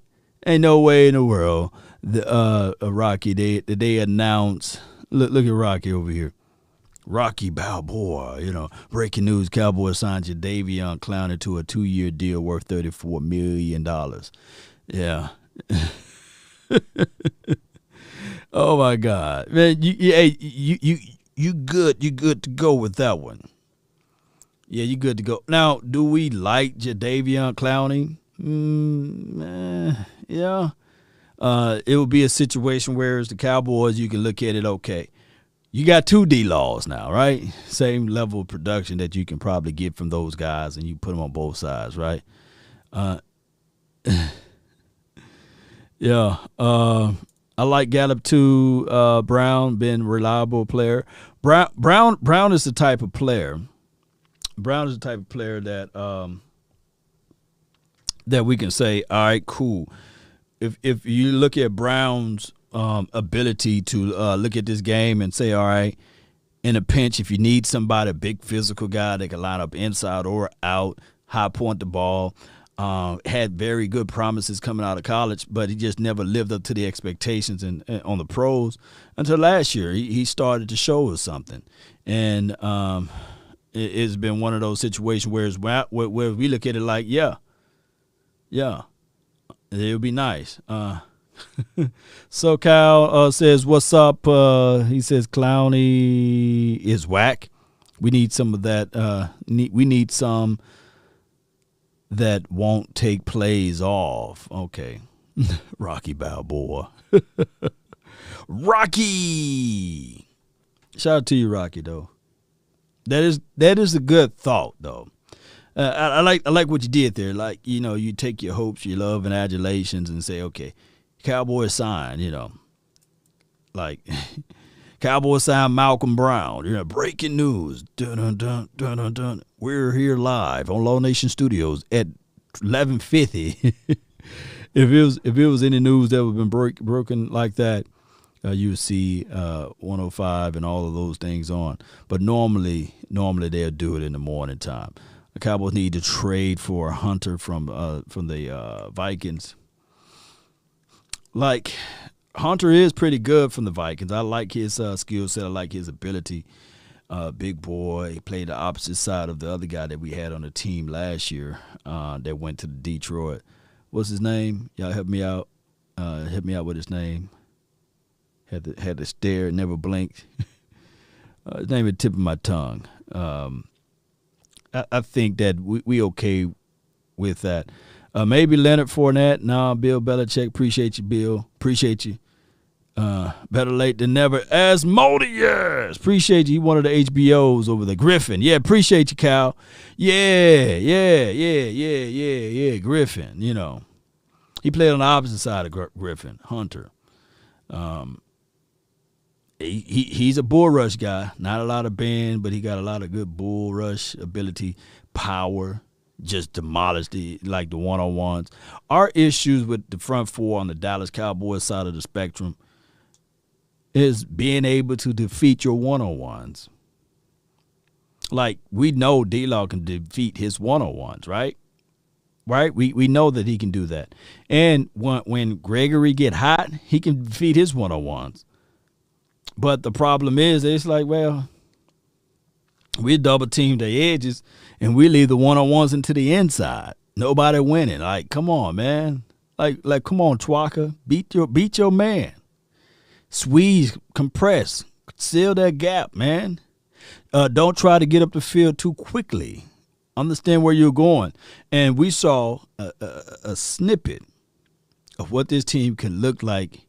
Ain't no way in the world. The Rocky, they announce. Look at Rocky over here. Rocky Balboa, breaking news: Cowboys signed Jadeveon Clowney to a 2-year deal worth $34 million. Yeah. Oh my God, man! You good to go with that one. Yeah, you good to go. Now, do we like Jadeveon Clowney? Yeah. It would be a situation where as the Cowboys, you can look at it, okay, you got 2 D-Laws now, right? Same level of production that you can probably get from those guys, and you put them on both sides, right? Yeah. I like Gallup too. Brown, been a reliable player. Brown is the type of player. Brown is the type of player that that we can say, all right, cool. If you look at Brown's ability to look at this game and say, all right, in a pinch, if you need somebody, a big physical guy that can line up inside or out, high point the ball, had very good promises coming out of college, but he just never lived up to the expectations on the pros until last year. He started to show us something. And it's been one of those situations where we look at it like, yeah, it would be nice. So Cal says, what's up? He says Clowney is whack. We need some of that. We need some that won't take plays off. Okay. Rocky Balboa. Rocky. Shout out to you, Rocky, though. That is a good thought, though. I like what you did there. Like, you take your hopes, your love, and adulations and say, okay, Cowboys sign, like Cowboys sign Malcolm Brown. Breaking news. Dun, dun, dun, dun, dun, dun. We're here live on Law Nation Studios at 11:50. If it was any news that would have been broken like that, you would see 105 and all of those things on. But normally they'll do it in the morning time. The Cowboys need to trade for Hunter from the Vikings. Like, Hunter is pretty good from the Vikings. I like his skill set. I like his ability. Big boy. He played the opposite side of the other guy that we had on the team last year that went to Detroit. What's his name? Y'all help me out. Help me out with his name. Had to stare, never blinked. His name is tip of my tongue. I think that we okay with that. Maybe Leonard Fournette. Nah, Bill Belichick. Appreciate you, Bill. Appreciate you. Better late than never. Asmodeus. Appreciate you. He one of the HBOs over there. Griffin. Yeah, appreciate you, Cal. Yeah. Griffin, He played on the opposite side of Griffin, Hunter. He's a bull rush guy. Not a lot of bend, but he got a lot of good bull rush ability, power. Just demolish the one-on-ones. Our issues with the front four on the Dallas Cowboys side of the spectrum is being able to defeat your one-on-ones. Like, we know D-Law can defeat his one-on-ones, right? right? We know that he can do that. And when Gregory get hot, he can feed his one-on-ones. But the problem is, it's like, well, we double team the edges and we leave the one-on-ones into the inside. Nobody winning. Like, come on, man. Like, come on, Twaka. Beat your man. Squeeze, compress, seal that gap, man. Don't try to get up the field too quickly. Understand where you're going. And we saw a snippet of what this team can look like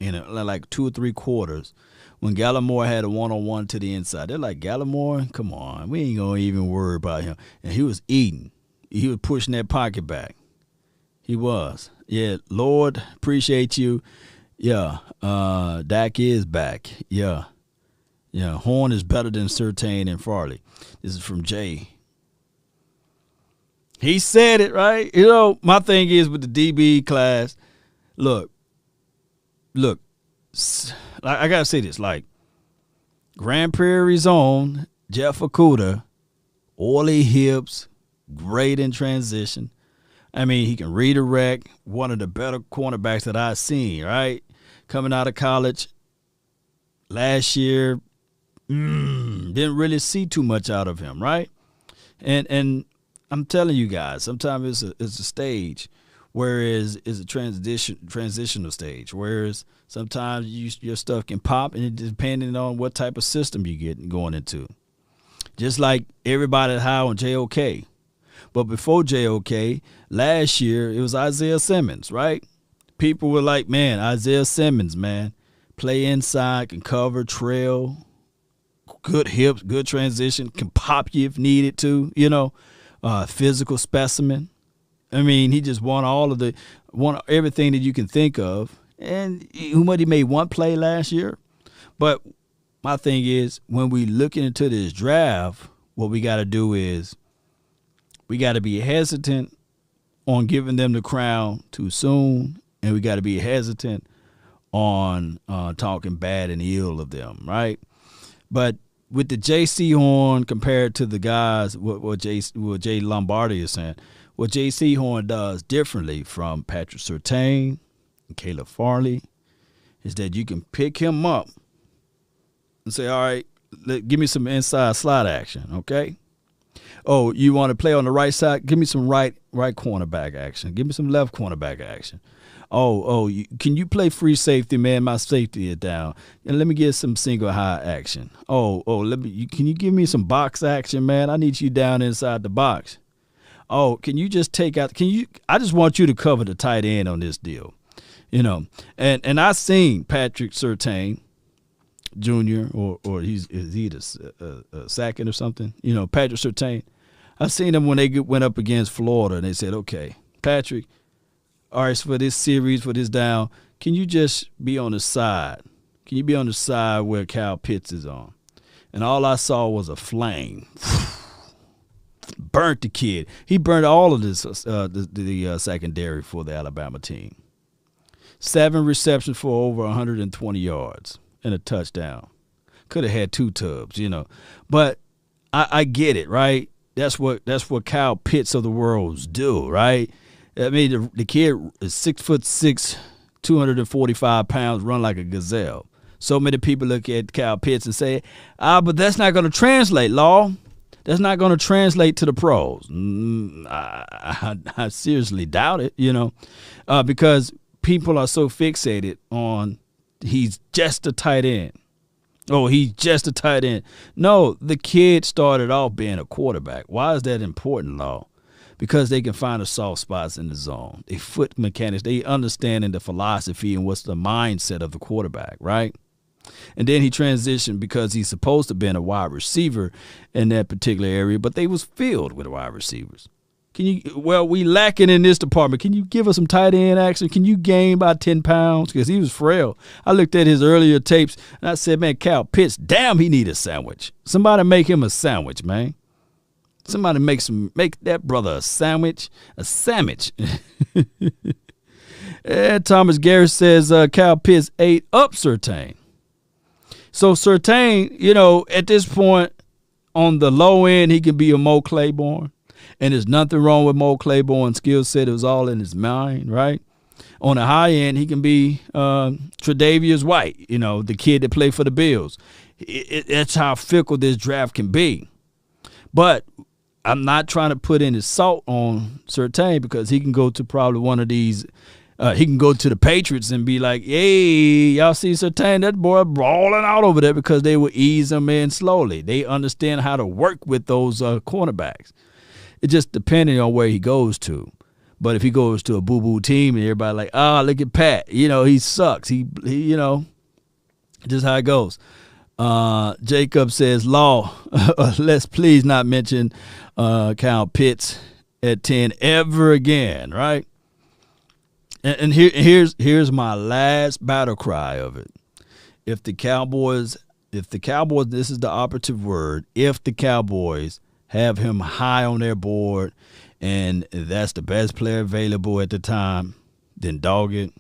in like 2 or 3 quarters when Gallimore had a one-on-one to the inside. They're like, Gallimore, come on. We ain't going to even worry about him. And he was eating. He was pushing that pocket back. He was. Yeah, Lord, appreciate you. Yeah, Dak is back. Yeah. Yeah, Horn is better than Surtain and Farley. This is from Jay. He said it, right? You know, my thing is with the DB class, look, I got to say this, like Grand Prairie's own Jeff Okudah, oily hips, great in transition. I mean, he can redirect, one of the better cornerbacks that I've seen, right? Coming out of college last year, didn't really see too much out of him, right? And I'm telling you guys, sometimes it's a stage, whereas it's a transitional stage, whereas sometimes your stuff can pop, and it depending on what type of system you get going into. Just like everybody high on JOK. But before JOK, last year, it was Isaiah Simmons, right? People were like, man, Isaiah Simmons, man, play inside, can cover, trail, good hips, good transition, can pop you if needed to, you know, physical specimen. I mean, he just won everything that you can think of. And he made one play last year. But my thing is, when we looking into this draft, what we got to do is we got to be hesitant on giving them the crown too soon, and we got to be hesitant on talking bad and ill of them, right? But with the J.C. Horn compared to the guys, what Jay Lombardi is saying, what J.C. Horn does differently from Patrick Surtain and Caleb Farley is that you can pick him up and say, all right, give me some inside slot action, okay? Oh, you want to play on the right side? Give me some right cornerback action. Give me some left cornerback action. Can you play free safety, man? My safety is down. And let me get some single high action. Can you give me some box action, man? I need you down inside the box. Oh, can you just take out? I just want you to cover the tight end on this deal, you know. And I seen Patrick Surtain Jr. or is he the second or something? You know, Patrick Surtain. I seen him when they went up against Florida, and they said, okay, Patrick, all right, so for this series, for this down, can you just be on the side? Can you be on the side where Kyle Pitts is on? And all I saw was a flame. Burnt the kid. He burnt all of this the secondary for the Alabama team. 7 receptions for over 120 yards and a touchdown. Could have had 2 tubs, you know. But I get it, right? That's what Kyle Pitts of the worlds do, right? I mean, the kid is 6'6", 245 pounds, run like a gazelle. So many people look at Kyle Pitts and say, but that's not going to translate, Law. That's not going to translate to the pros. I seriously doubt it, you know, because people are so fixated on he's just a tight end. Oh, he's just a tight end. No, the kid started off being a quarterback. Why is that important, Law? Because they can find the soft spots in the zone. They foot mechanics. They understanding the philosophy and what's the mindset of the quarterback, right? And then he transitioned because he's supposed to have been a wide receiver in that particular area, but they was filled with wide receivers. We lacking in this department. Can you give us some tight end action? Can you gain by 10 pounds? Because he was frail. I looked at his earlier tapes, and I said, man, Kyle Pitts, damn, he need a sandwich. Somebody make him a sandwich, man. Somebody make that brother a sandwich. A sandwich. And Thomas Garrett says Kyle Pitts ate up Surtain. So Surtain, you know, at this point, on the low end, he can be a Mo Claiborne. And there's nothing wrong with Mo Claiborne's skill set. It was all in his mind, right? On the high end, he can be Tre'Davious White, the kid that played for the Bills. That's how fickle this draft can be. But I'm not trying to put any salt on Surtain because he can go to probably one of these. He can go to the Patriots and be like, hey, y'all see Surtain? That boy brawling out over there because they will ease him in slowly. They understand how to work with those cornerbacks. It just depending on where he goes to. But if he goes to a boo-boo team and everybody like, look at Pat. He sucks. He just how it goes. Jacob says, Law, let's please not mention Kyle Pitts at 10 ever again, right? And here's my last battle cry of it. If the Cowboys, this is the operative word, if the Cowboys have him high on their board and that's the best player available at the time, then dog it.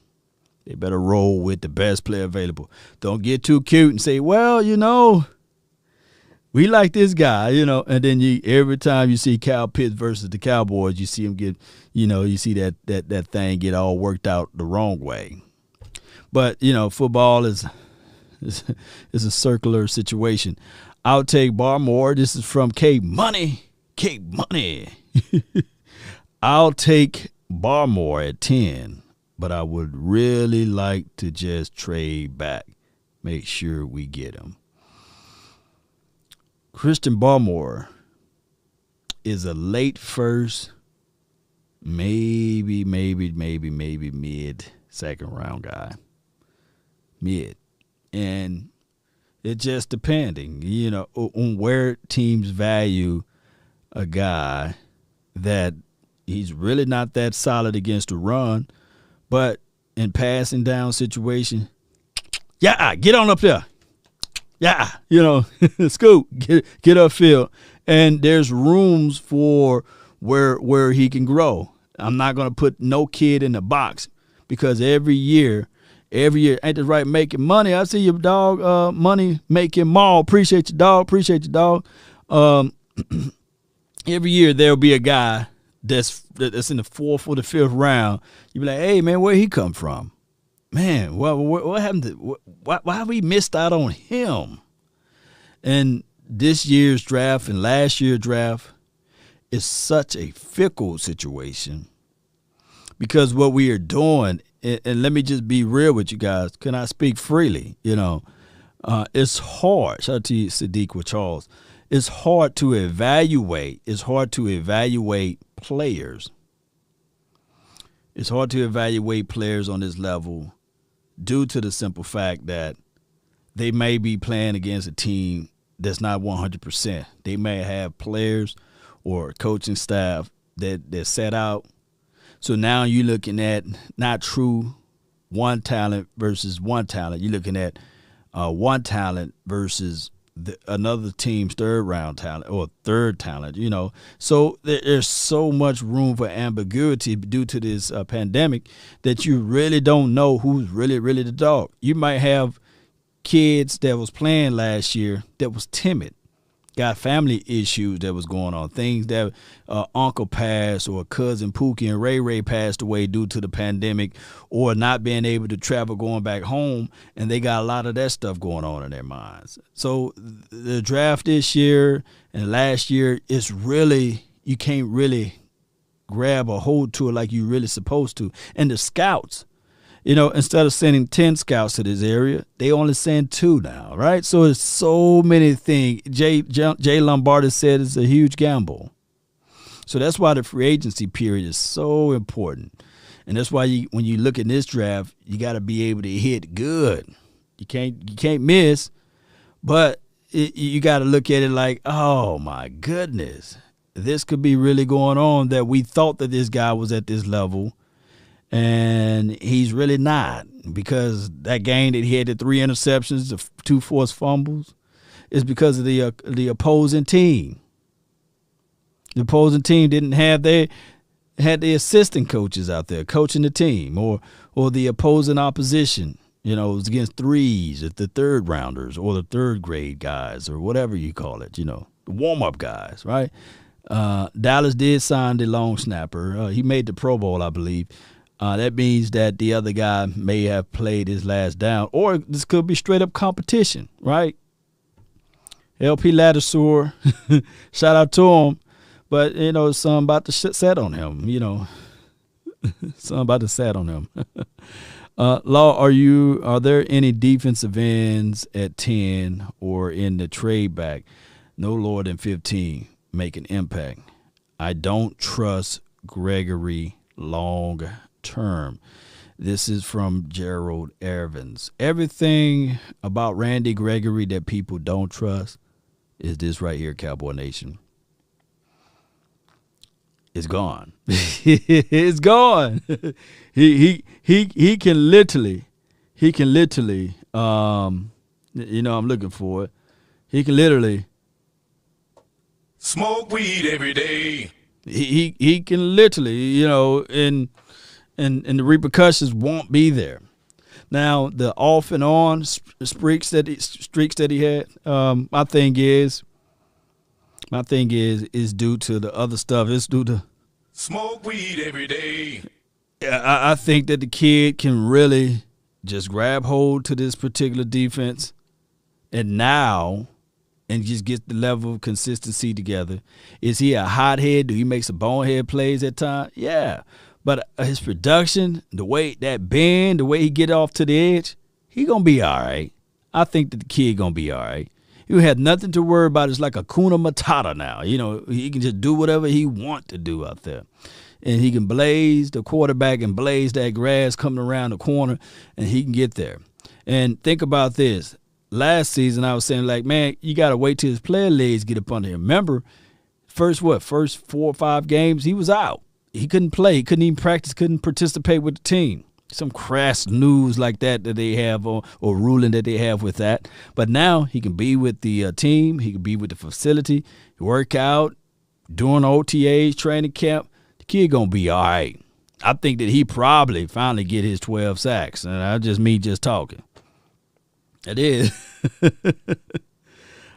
They better roll with the best player available. Don't get too cute and say, well, we like this guy, and then every time you see Kyle Pitts versus the Cowboys, you see him get, you see that thing get all worked out the wrong way. But, football is a circular situation. I'll take Barmore. This is from Cape Money. Cape Money. I'll take Barmore at 10, but I would really like to just trade back. Make sure we get him. Christian Barmore is a late first, maybe mid second round guy. Mid. And it just depending, on where teams value a guy that he's really not that solid against the run, but in passing down situation, get on up there. Scoot, get upfield. And there's rooms for where he can grow. I'm not going to put no kid in the box because every year, ain't that right, making money. I see you, dog, money making mall. Appreciate you, dog. Every year there'll be a guy that's in the fourth or the fifth round. You be like, hey, man, where he come from? Man, what happened to why have we missed out on him? And this year's draft and last year's draft is such a fickle situation because what we are doing, and let me just be real with you guys. Can I speak freely? It's hard. Shout out to you, Sadiq with Charles. It's hard to evaluate. It's hard to evaluate players. It's hard to evaluate players on this level due to the simple fact that they may be playing against a team that's not 100%. They may have players or coaching staff that set out. So now you're looking at not true one talent versus one talent. You're looking at one talent versus another team's third round talent or third talent, So there's so much room for ambiguity due to this pandemic that you really don't know who's really the dog. You might have kids that was playing last year that was timid, got family issues that was going on, things that uncle passed or cousin Pookie and Ray passed away due to the pandemic or not being able to travel going back home, and they got a lot of that stuff going on in their minds. So the draft this year and last year is really, you can't really grab a hold to it like you really supposed to. And the scouts, instead of sending 10 scouts to this area, they only send 2 now, right? So it's so many things. Jay Lombardi said it's a huge gamble. So that's why the free agency period is so important. And that's why when you look at this draft, you got to be able to hit good. You can't miss, but you got to look at it like, oh, my goodness, this could be really going on that we thought that this guy was at this level. And he's really not, because that game that he had the 3 interceptions, the 2 forced fumbles, is because of the opposing team. The opposing team didn't have had the assistant coaches out there coaching the team, or the opposing opposition. It was against threes, at the third rounders or the third grade guys or whatever you call it. The warm up guys, right? Dallas did sign the long snapper. He made the Pro Bowl, I believe. That means that the other guy may have played his last down, or this could be straight up competition, right? LP Ladisor, shout out to him, but something about to set on him. Something about to set on him. Law, are there any defensive ends at 10 or in the trade back, no lower than 15, make an impact? I don't trust Gregory long term. This is from Gerald Evans. Everything about Randy Gregory that people don't trust is this right here, Cowboy Nation. It's gone. It's gone. He can literally, I'm looking for it. He can literally smoke weed every day. He can literally, and the repercussions won't be there. Now the off and on streaks that he had, my thing is due to the other stuff. It's due to smoke weed every day. I think that the kid can really just grab hold to this particular defense and just get the level of consistency together. Is he a hothead? Do he make some bonehead plays at times? Yeah. But his production, the way that bend, the way he get off to the edge, he going to be all right. I think that the kid going to be all right. He had nothing to worry about. It's like a Kuna Matata now. He can just do whatever he want to do out there. And he can blaze the quarterback and blaze that grass coming around the corner, and he can get there. And think about this. Last season, I was saying, like, man, you got to wait till his player legs get up under him. Remember, first 4 or 5 games, he was out. He couldn't play. He couldn't even practice, couldn't participate with the team. Some crass news like that they have or ruling that they have with that. But now he can be with the team. He can be with the facility, work out, doing OTAs, training camp. The kid going to be all right. I think that he probably finally get his 12 sacks. And that's just me just talking. It is.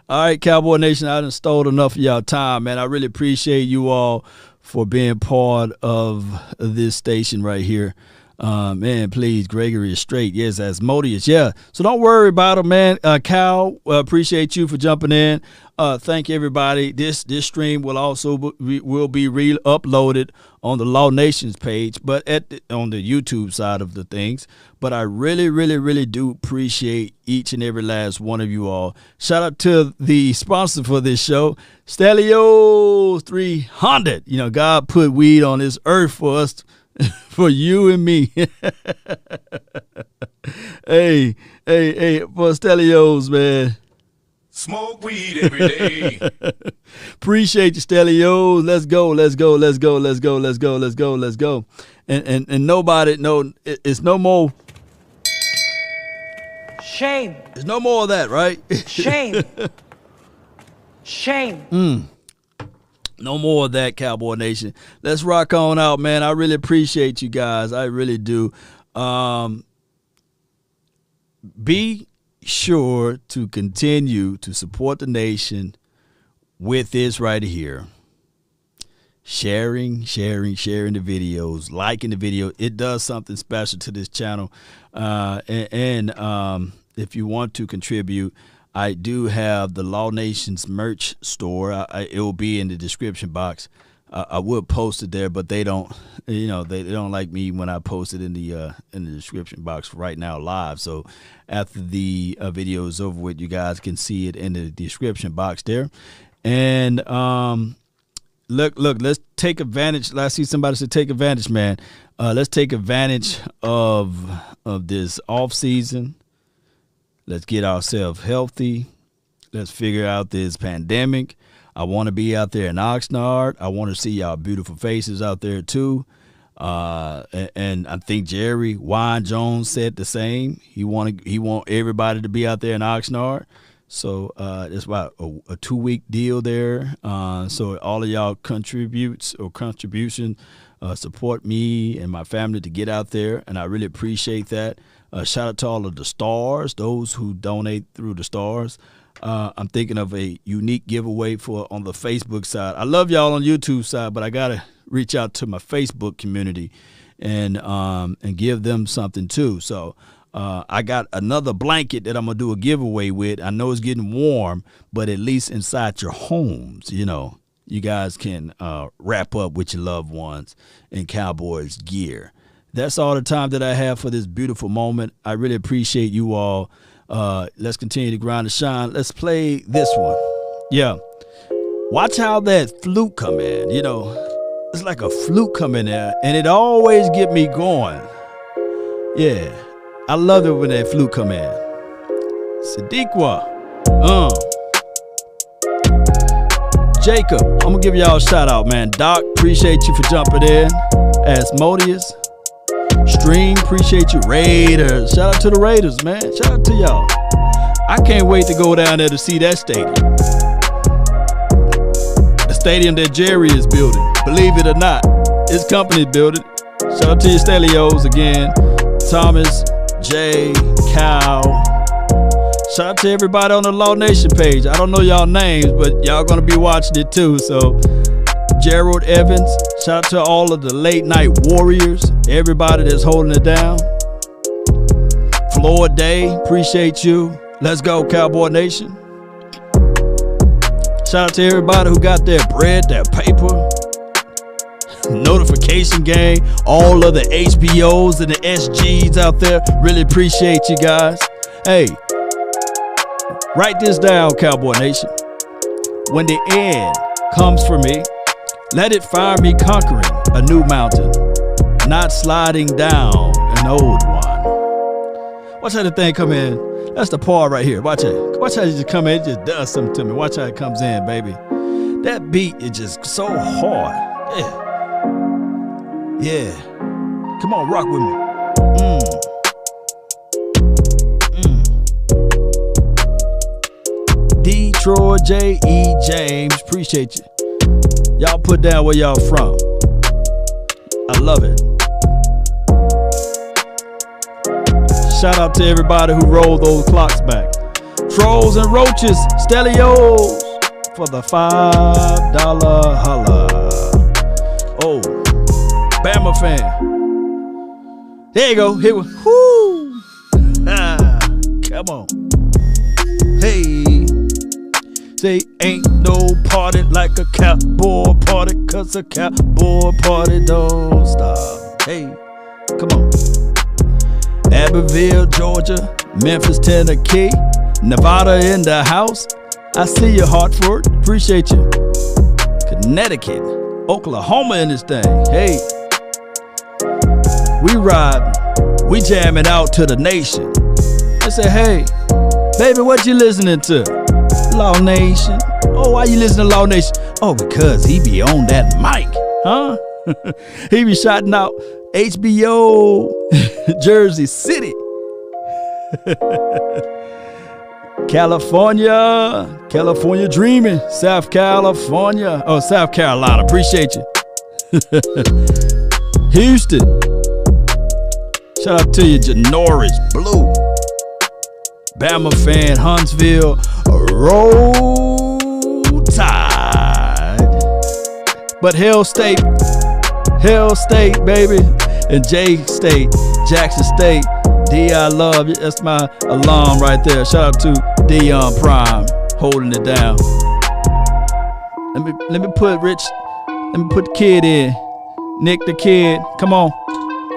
All right, Cowboy Nation, I done stole enough of y'all time, man. I really appreciate you all for being part of this station right here. Man, please, Gregory is straight. Yes, Asmodeus. Yeah. So don't worry about him, man. Cal, appreciate you for jumping in. Thank you, everybody. This stream will also be re-uploaded on the Law Nations page, but on the YouTube side of the things. But I really, really, really do appreciate each and every last one of you all. Shout out to the sponsor for this show, Stelio 300. God put weed on this earth for us, for you and me. hey, for Stelios, man. Smoke weed every day. Appreciate you, Stelios. Let's go. And nobody, it's no more. Shame. There's no more of that, right? Shame. Shame. No more of that, Cowboy Nation. Let's rock on out, man. I really appreciate you guys. I really do. Be sure to continue to support the nation with this right here. Sharing the videos, liking the video. It does something special to this channel. And if you want to contribute, I do have the Law Nations merch store. It will be in the description box. I would post it there, but they don't, they don't like me when I post it in the description box right now live. So after the video is over with, you guys can see it in the description box there. And look, let's take advantage. I see somebody said take advantage, man. Let's take advantage of this off season. Let's get ourselves healthy. Let's figure out this pandemic. I want to be out there in Oxnard. I want to see y'all beautiful faces out there too. And I think Jerry Wine Jones said the same. He want everybody to be out there in Oxnard. So it's about a 2-week deal there. So all of y'all contribution support me and my family to get out there, and I really appreciate that. Shout out to all of the stars, those who donate through the stars. I'm thinking of a unique giveaway for on the Facebook side. I love y'all on YouTube side, but I gotta reach out to my Facebook community and give them something too. So I got another blanket that I'm gonna do a giveaway with. I know it's getting warm, but at least inside your homes, you know, you guys can wrap up with your loved ones in Cowboys gear. That's all the time that I have for this beautiful moment. I really appreciate you all. Let's continue to grind and shine. Let's play this one. Yeah. Watch how that flute come in. You know, it's like a flute come in there, and it always get me going. Yeah. I love it when that flute come in. Sadiqua. Jacob, I'm going to give y'all a shout out, man. Doc, appreciate you for jumping in. Asmodeus. Stream, appreciate you. Raiders. Shout out to the Raiders, man. Shout out to y'all. I can't wait to go down there to see that stadium. The stadium that Jerry is building. Believe it or not, his company's building. Shout out to your Stelios again. Thomas, Jay, Cal. Shout out to everybody on the Law Nation page. I don't know y'all names, but y'all gonna be watching it too. So Gerald Evans, shout out to all of the late night warriors, everybody that's holding it down. Floyd Day, appreciate you. Let's go, Cowboy Nation. Shout out to everybody who got their bread, their paper, notification gang, all of the HBOs and the SGs out there. Really appreciate you guys. Hey, write this down, Cowboy Nation. When the end comes for me, let it find me conquering a new mountain, not sliding down an old one. Watch how the thing come in. That's the part right here. Watch it. Watch how it just come in. It just does something to me. Watch how it comes in, baby. That beat is just so hard. Yeah. Yeah. Come on, rock with me. Detroit J.E. James, appreciate you. Y'all put down where y'all from. I love it. Shout out to everybody who rolled those clocks back. Trolls and Roaches, Stelios for the $5 holla. Oh, Bama fan. There you go. Here we whoo. Come on. Hey. Say ain't no party like a cowboy party, cause a cowboy party don't stop. Hey, come on. Abbeville, Georgia, Memphis, Tennessee, Nevada in the house. I see you, Hartford. Appreciate you. Connecticut, Oklahoma in this thing. Hey, we riding, we jamming out to the nation. I say, hey, baby, what you listening to? Law Nation. Oh, why you listening to Law Nation? Oh, because he be on that mic, huh? He be shouting out HBO, Jersey City, California dreaming, South California. Oh, South Carolina. Appreciate you. Houston. Shout out to you, Janoris Blue. Bama fan, Huntsville, Roll Tide. But Hell State, baby, and J State, Jackson State. D, I love you. That's my alum right there. Shout out to Dion Prime, holding it down. Let me put the kid in. Nick the Kid, come on.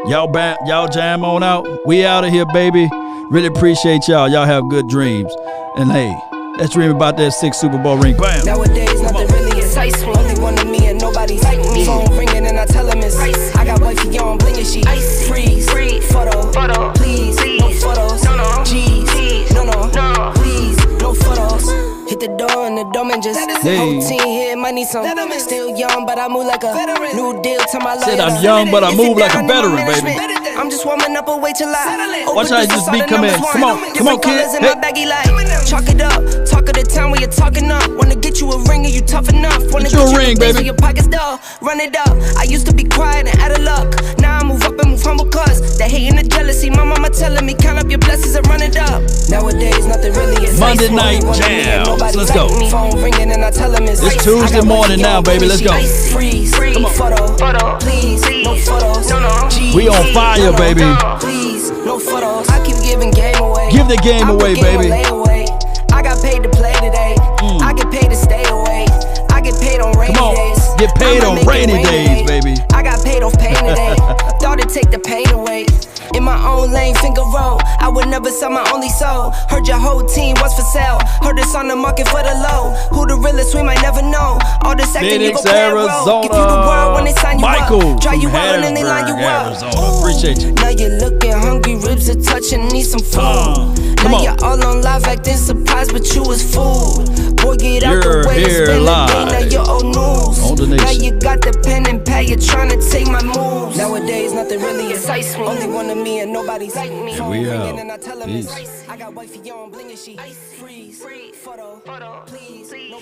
Y'all jam on out. We out of here, baby. Really appreciate y'all. Y'all have good dreams. And hey, let's dream about that 6th Super Bowl ring. Bam. Nowadays, nothing really insightful. Only one of me and nobody like me. Phone ringing and I tell him it's ice. I got wifey on blinking, she freeze. Photo, please, no photos. No. G's, no, please, no photos. Hit the door and the doorman just whole team here might need some. Still young, but I move like a new deal to my life. Said I'm young, but I move like a veteran, baby. I'm just warming up and wait till I watch how this beat come in. Come on, kid. Hey. Chalk it up, talk of the town where you're talking up. Wanna get you a ring and you tough enough. Wanna get you a ring, baby. Your pockets dull, run it up. I used to be quiet and out of luck. Now I move up and move humble cause the hate and the jealousy. My mama telling me count up your blessings and run it up. Nowadays nothing really is. Monday night jams. Let's go. Phone ringing and I tell him it's Tuesday morning now, baby. Let's go. Freeze. Come on. Photo. Please. No photos. No. We on fire, baby. Please. No photos. I keep giving game away. Give the game away, baby. I got paid to play today. I get paid to stay away. I get paid on rainy days. Get paid on rainy days, baby. I got paid off pain today. Thought it'd take the pain away. In my own lane, finger roll. I would never sell my only soul. Heard your whole team was for sale. Heard it's on the market for the low. Who the realest, we might never know. All this acting, you gon' play a role. Give you the world when they sign you up. Try you out and then they line you up. Appreciate you. Now you're looking hungry, ribs are touching, need some food. Now you're all on live acting surprised, but you was fooled. Boy, get out the way, it's been a day, now you're old news. Now you got the pen and pad, you're trying to take my moves. Nowadays, nothing really excites me. Only one of me and nobody's like me. We out. Peace. I got wifey on bling and she freeze. Photo. Please. No.